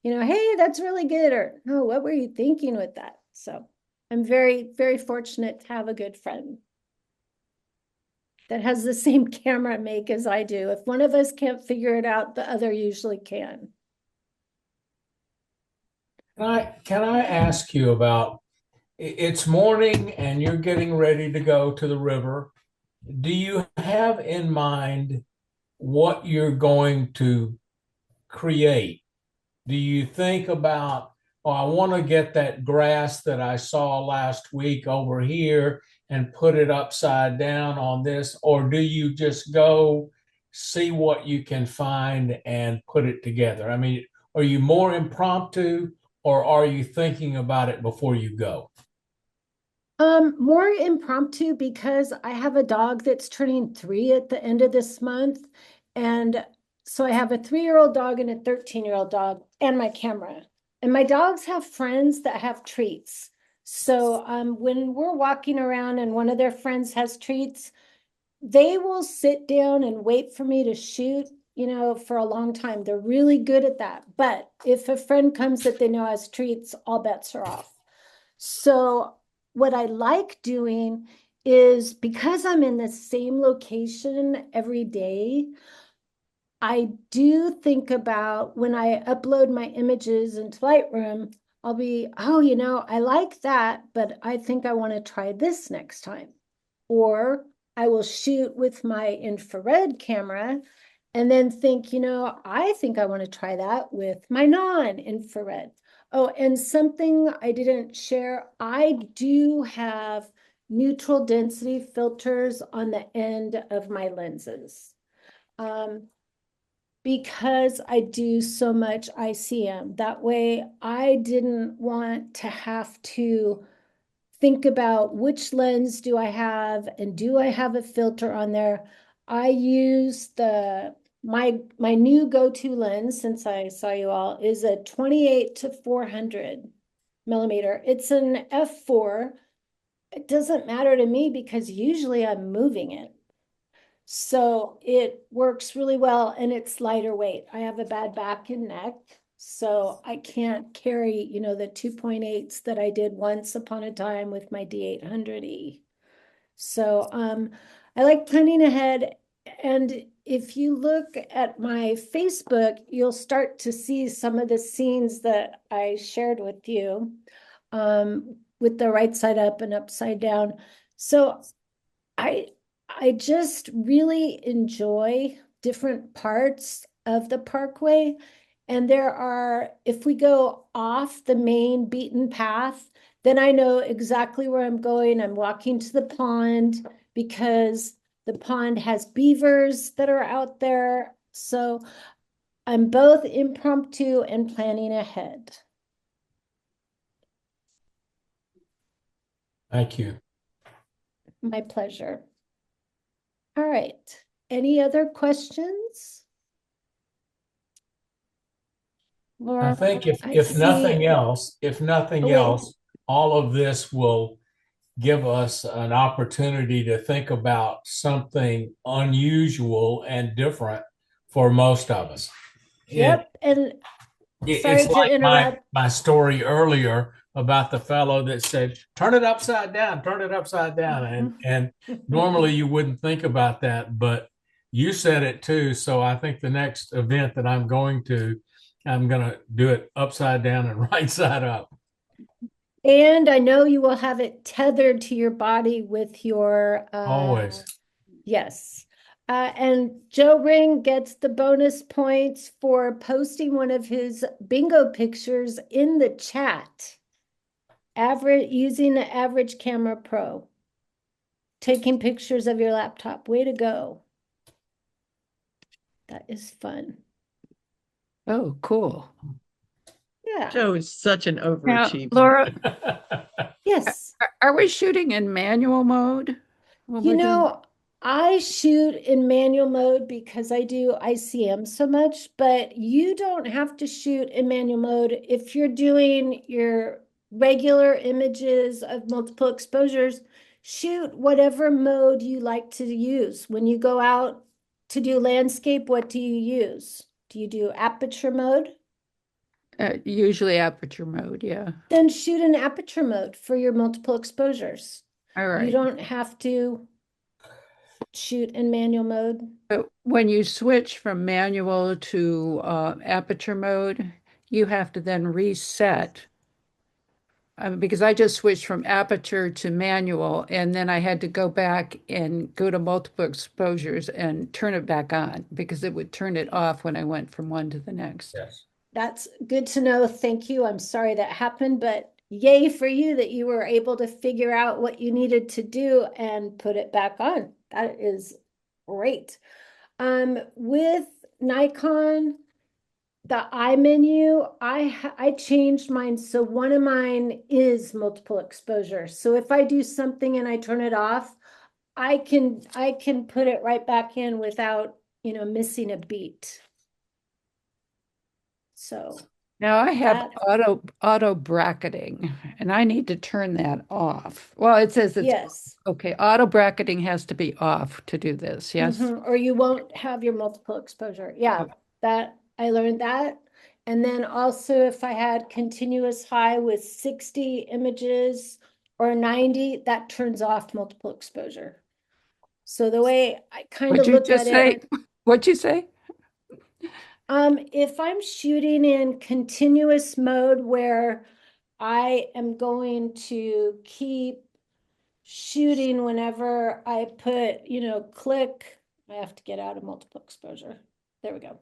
[SPEAKER 10] hey, that's really good, or no, what were you thinking with that? So I'm very, very fortunate to have a good friend that has the same camera make as I do. If one of us can't figure it out, the other usually can.
[SPEAKER 3] Can I ask you about, it's morning and you're getting ready to go to the river. Do you have in mind what you're going to create? Do you think about, oh, I want to get that grass that I saw last week over here and put it upside down on this? Or do you just go see what you can find and put it together? I mean, are you more impromptu or are you thinking about it before you go?
[SPEAKER 10] More impromptu because I have a dog that's turning 3 at the end of this month. And so I have a 3-year-old dog and a 13-year-old dog and my camera. And my dogs have friends that have treats. So when we're walking around and one of their friends has treats, they will sit down and wait for me to shoot, for a long time. They're really good at that. But if a friend comes that they know has treats, all bets are off. So what I like doing is, because I'm in the same location every day, I do think about when I upload my images into Lightroom, I'll be, oh, I like that, but I think I want to try this next time. Or I will shoot with my infrared camera and then think, I think I want to try that with my non-infrared. Oh, and something I didn't share, I do have neutral density filters on the end of my lenses. Because I do so much ICM. That way I didn't want to have to think about which lens do I have and do I have a filter on there. I use my new go-to lens, since I saw you all, is a 28 to 400 millimeter. It's an f4. It doesn't matter to me because usually I'm moving it. So it works really well and it's lighter weight. I have a bad back and neck, so I can't carry, the 2.8s that I did once upon a time with my D800E. So I like planning ahead. And if you look at my Facebook, you'll start to see some of the scenes that I shared with you with the right side up and upside down. So I just really enjoy different parts of the parkway. And there are, if we go off the main beaten path, then I know exactly where I'm going. I'm walking to the pond because the pond has beavers that are out there. So I'm both impromptu and planning ahead.
[SPEAKER 3] Thank you.
[SPEAKER 10] My pleasure. All right. Any other questions? Laura,
[SPEAKER 3] I think
[SPEAKER 10] I
[SPEAKER 3] if
[SPEAKER 10] see.
[SPEAKER 3] nothing else, all of this will give us an opportunity to think about something unusual and different for most of us.
[SPEAKER 10] Yep. And sorry
[SPEAKER 3] It's
[SPEAKER 10] to
[SPEAKER 3] like
[SPEAKER 10] interrupt.
[SPEAKER 3] my story earlier about the fellow that said, turn it upside down, turn it upside down. And normally you wouldn't think about that, but you said it too. So I think the next event that I'm going to do it upside down and right side up.
[SPEAKER 10] And I know you will have it tethered to your body with your
[SPEAKER 3] Always.
[SPEAKER 10] Yes. And Joe Ring gets the bonus points for posting one of his bingo pictures in the chat. Using the Average Camera Pro. Taking pictures of your laptop. Way to go. That is fun.
[SPEAKER 2] Oh, cool.
[SPEAKER 10] Yeah.
[SPEAKER 1] Joe is such an
[SPEAKER 2] Now,
[SPEAKER 1] overachiever.
[SPEAKER 2] Laura,
[SPEAKER 10] Yes.
[SPEAKER 2] are we shooting in manual mode? when
[SPEAKER 10] You
[SPEAKER 2] we're doing-
[SPEAKER 10] know, I shoot in manual mode because I do ICM so much, but you don't have to shoot in manual mode if you're doing your regular images of multiple exposures. Shoot whatever mode you like to use. When you go out to do landscape, what do you use? Do you do aperture mode?
[SPEAKER 2] usually aperture mode, yeah.
[SPEAKER 10] Then shoot in aperture mode for your multiple exposures.
[SPEAKER 2] All right.
[SPEAKER 10] You don't have to shoot in manual mode.
[SPEAKER 2] But when you switch from manual to aperture mode, you have to then reset. Because I just switched from aperture to manual, and then I had to go back and go to multiple exposures and turn it back on because it would turn it off when I went from one to the next.
[SPEAKER 3] Yes.
[SPEAKER 10] That's good to know. Thank you. I'm sorry that happened, but yay for you that you were able to figure out what you needed to do and put it back on. That is great. With Nikon, the I menu, I changed mine. So one of mine is multiple exposure. So if I do something and I turn it off, I can put it right back in without, missing a beat. So
[SPEAKER 2] Now I have
[SPEAKER 10] that,
[SPEAKER 2] auto bracketing, and I need to turn that off. Well, it says it's
[SPEAKER 10] yes.
[SPEAKER 2] okay. Auto bracketing has to be off to do this. Yes.
[SPEAKER 10] Or you won't have your multiple exposure. Yeah, that I learned that. And then also if I had continuous high with 60 images or 90, that turns off multiple exposure. So the way I kind of
[SPEAKER 2] What'd you
[SPEAKER 10] look
[SPEAKER 2] just
[SPEAKER 10] at
[SPEAKER 2] say?
[SPEAKER 10] it,
[SPEAKER 2] What'd you say?
[SPEAKER 10] if I'm shooting in continuous mode where I am going to keep shooting whenever I put, click, I have to get out of multiple exposure. There we go.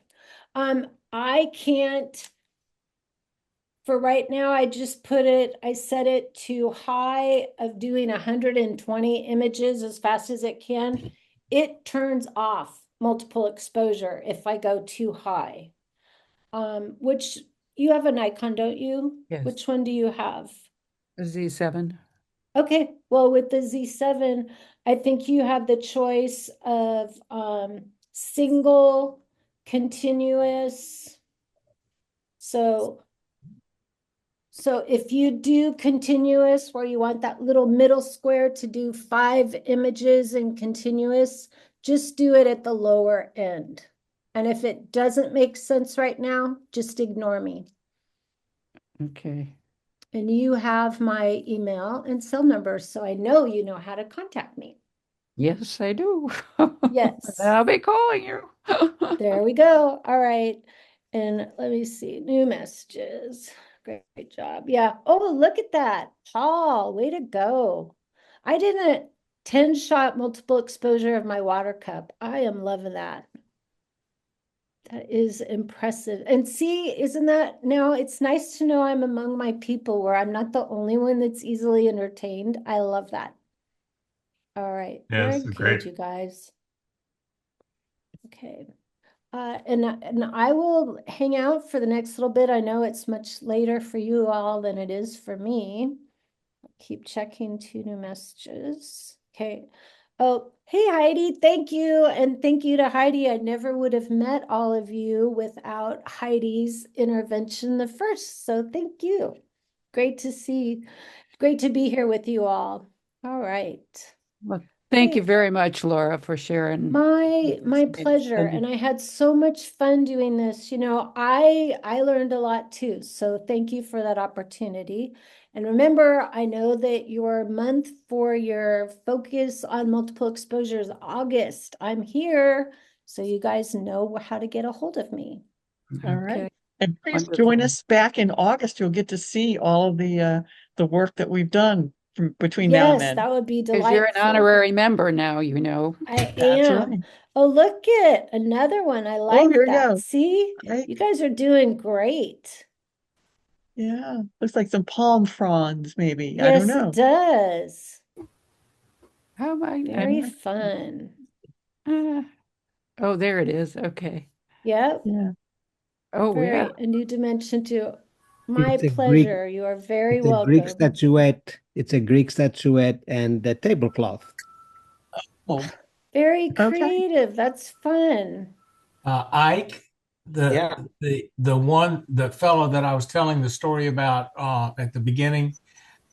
[SPEAKER 10] I can't, for right now, I set it to high of doing 120 images as fast as it can. It turns off multiple exposure if I go too high. Which you have a Nikon, don't you?
[SPEAKER 2] Yes.
[SPEAKER 10] Which one do you have?
[SPEAKER 2] Z7.
[SPEAKER 10] Okay, well, with the Z7, I think you have the choice of single, continuous. So if you do continuous where you want that little middle square to do 5 images in continuous, just do it at the lower end. And if it doesn't make sense right now, just ignore me.
[SPEAKER 2] Okay.
[SPEAKER 10] And you have my email and cell number, so I know you know how to contact me.
[SPEAKER 2] Yes, I do.
[SPEAKER 10] Yes.
[SPEAKER 2] I'll be calling you.
[SPEAKER 10] There we go. All right. And let me see. New messages. Great job. Yeah. Oh, look at that. Paul, way to go. I did a 10-shot multiple exposure of my water cup. I am loving that. That is impressive. And see, isn't that now it's nice to know I'm among my people where I'm not the only one that's easily entertained. I love that. All right.
[SPEAKER 7] Yeah,
[SPEAKER 10] Very
[SPEAKER 7] this is
[SPEAKER 10] good,
[SPEAKER 7] great.
[SPEAKER 10] you guys. Okay. And I will hang out for the next little bit. I know it's much later for you all than it is for me. Keep checking 2 new messages. Okay. Oh, hey, Heidi. Thank you. And thank you to Heidi. I never would have met all of you without Heidi's intervention the first. So thank you. Great to see. Great to be here with you all. All right.
[SPEAKER 2] Well, thank
[SPEAKER 10] Hey.
[SPEAKER 2] you very much, Laura, for sharing.
[SPEAKER 10] My pleasure. And I had so much fun doing this. You know, I learned a lot too. So thank you for that opportunity. And remember, I know that your month for your focus on multiple exposure is August. I'm here, so you guys know how to get a hold of me.
[SPEAKER 1] All right.
[SPEAKER 2] Okay.
[SPEAKER 1] And please
[SPEAKER 2] Wonderful.
[SPEAKER 1] join us back in August. You'll get to see all of the work that we've done from between now and
[SPEAKER 10] Yes,
[SPEAKER 1] then.
[SPEAKER 10] that would be
[SPEAKER 2] Because you're an
[SPEAKER 10] delightful.
[SPEAKER 2] honorary member now, you know.
[SPEAKER 10] I
[SPEAKER 1] That's
[SPEAKER 10] am.
[SPEAKER 1] right.
[SPEAKER 10] Oh, look at another one. I
[SPEAKER 1] Oh,
[SPEAKER 10] like
[SPEAKER 1] here we
[SPEAKER 10] that.
[SPEAKER 1] go.
[SPEAKER 10] See,
[SPEAKER 1] Right.
[SPEAKER 10] you guys are doing great.
[SPEAKER 1] Yeah. Looks like some palm fronds, maybe. I don't
[SPEAKER 10] Yes, it
[SPEAKER 1] know.
[SPEAKER 10] does.
[SPEAKER 2] How am I?
[SPEAKER 10] Very fun.
[SPEAKER 2] Oh, there it is. Okay.
[SPEAKER 10] Yep.
[SPEAKER 1] Yeah.
[SPEAKER 2] Oh,
[SPEAKER 10] Very
[SPEAKER 2] yeah.
[SPEAKER 10] a new dimension too. My
[SPEAKER 11] It's a Greek,
[SPEAKER 10] pleasure. You are very
[SPEAKER 11] it's a Greek
[SPEAKER 10] welcome.
[SPEAKER 11] statuette. It's a Greek statuette and the tablecloth.
[SPEAKER 1] Oh,
[SPEAKER 10] Very
[SPEAKER 1] okay.
[SPEAKER 10] creative. That's fun.
[SPEAKER 3] Ike,
[SPEAKER 6] Yeah.
[SPEAKER 3] the fellow that I was telling the story about at the beginning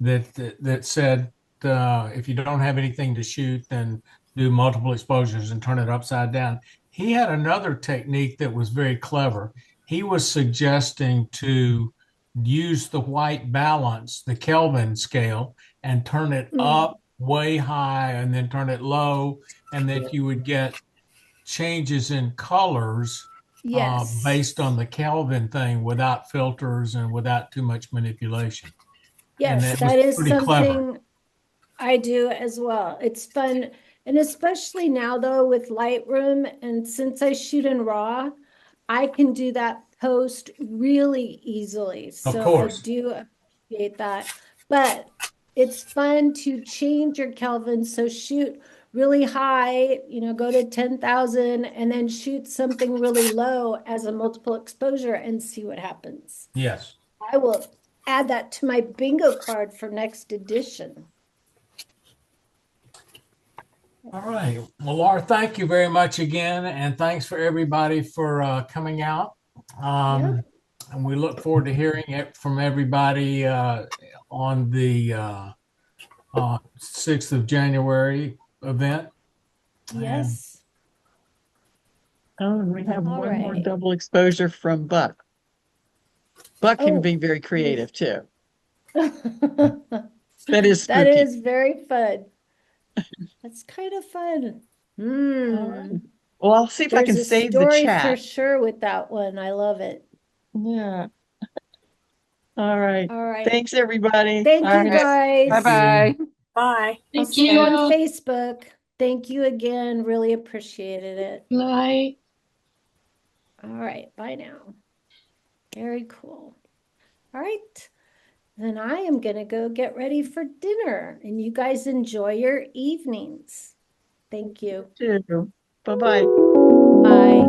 [SPEAKER 3] that said if you don't have anything to shoot, then do multiple exposures and turn it upside down. He had another technique that was very clever. He was suggesting to use the white balance, the Kelvin scale, and turn it up way high and then turn it low, and that you would get changes in colors
[SPEAKER 10] Yes.
[SPEAKER 3] based on the Kelvin thing without filters and without too much manipulation. And
[SPEAKER 10] Yes,
[SPEAKER 3] that was
[SPEAKER 10] that is
[SPEAKER 3] pretty clever.
[SPEAKER 10] something I do as well. It's fun. And especially now though with Lightroom, and since I shoot in RAW, I can do that post really easily.
[SPEAKER 3] Of
[SPEAKER 10] So I
[SPEAKER 3] course.
[SPEAKER 10] do appreciate that. But it's fun to change your Kelvin. So shoot really high, you know, go to 10,000 and then shoot something really low as a multiple exposure and see what happens.
[SPEAKER 3] Yes.
[SPEAKER 10] I will add that to my bingo card for next edition.
[SPEAKER 3] All right. Well, Laura, thank you very much again. And thanks for everybody for coming out.
[SPEAKER 10] Yep.
[SPEAKER 3] And we look forward to hearing it from everybody on the 6th of January event.
[SPEAKER 10] Yes.
[SPEAKER 1] Oh, and we have
[SPEAKER 10] All
[SPEAKER 1] one more
[SPEAKER 10] right.
[SPEAKER 1] double exposure from Buck. Buck can
[SPEAKER 10] Oh.
[SPEAKER 1] be very creative too.
[SPEAKER 10] That
[SPEAKER 1] is spooky.
[SPEAKER 10] is very fun. That's kind of fun.
[SPEAKER 1] All right. Well, I'll see if I
[SPEAKER 10] There's
[SPEAKER 1] can
[SPEAKER 10] a
[SPEAKER 1] save the
[SPEAKER 10] story for
[SPEAKER 1] chat.
[SPEAKER 10] sure with that one. I love it.
[SPEAKER 1] Yeah. All right.
[SPEAKER 10] All right.
[SPEAKER 1] Thanks, everybody.
[SPEAKER 10] Thank
[SPEAKER 1] All
[SPEAKER 10] you
[SPEAKER 1] right.
[SPEAKER 10] guys.
[SPEAKER 2] Bye-bye.
[SPEAKER 9] Bye.
[SPEAKER 10] I'll see you on Facebook. Thank you again. Really appreciated it.
[SPEAKER 12] Bye.
[SPEAKER 10] All right. Bye now. Very cool. All right. Then I am going to go get ready for dinner, and you guys enjoy your evenings. Thank you.
[SPEAKER 1] Bye-bye.
[SPEAKER 10] Bye.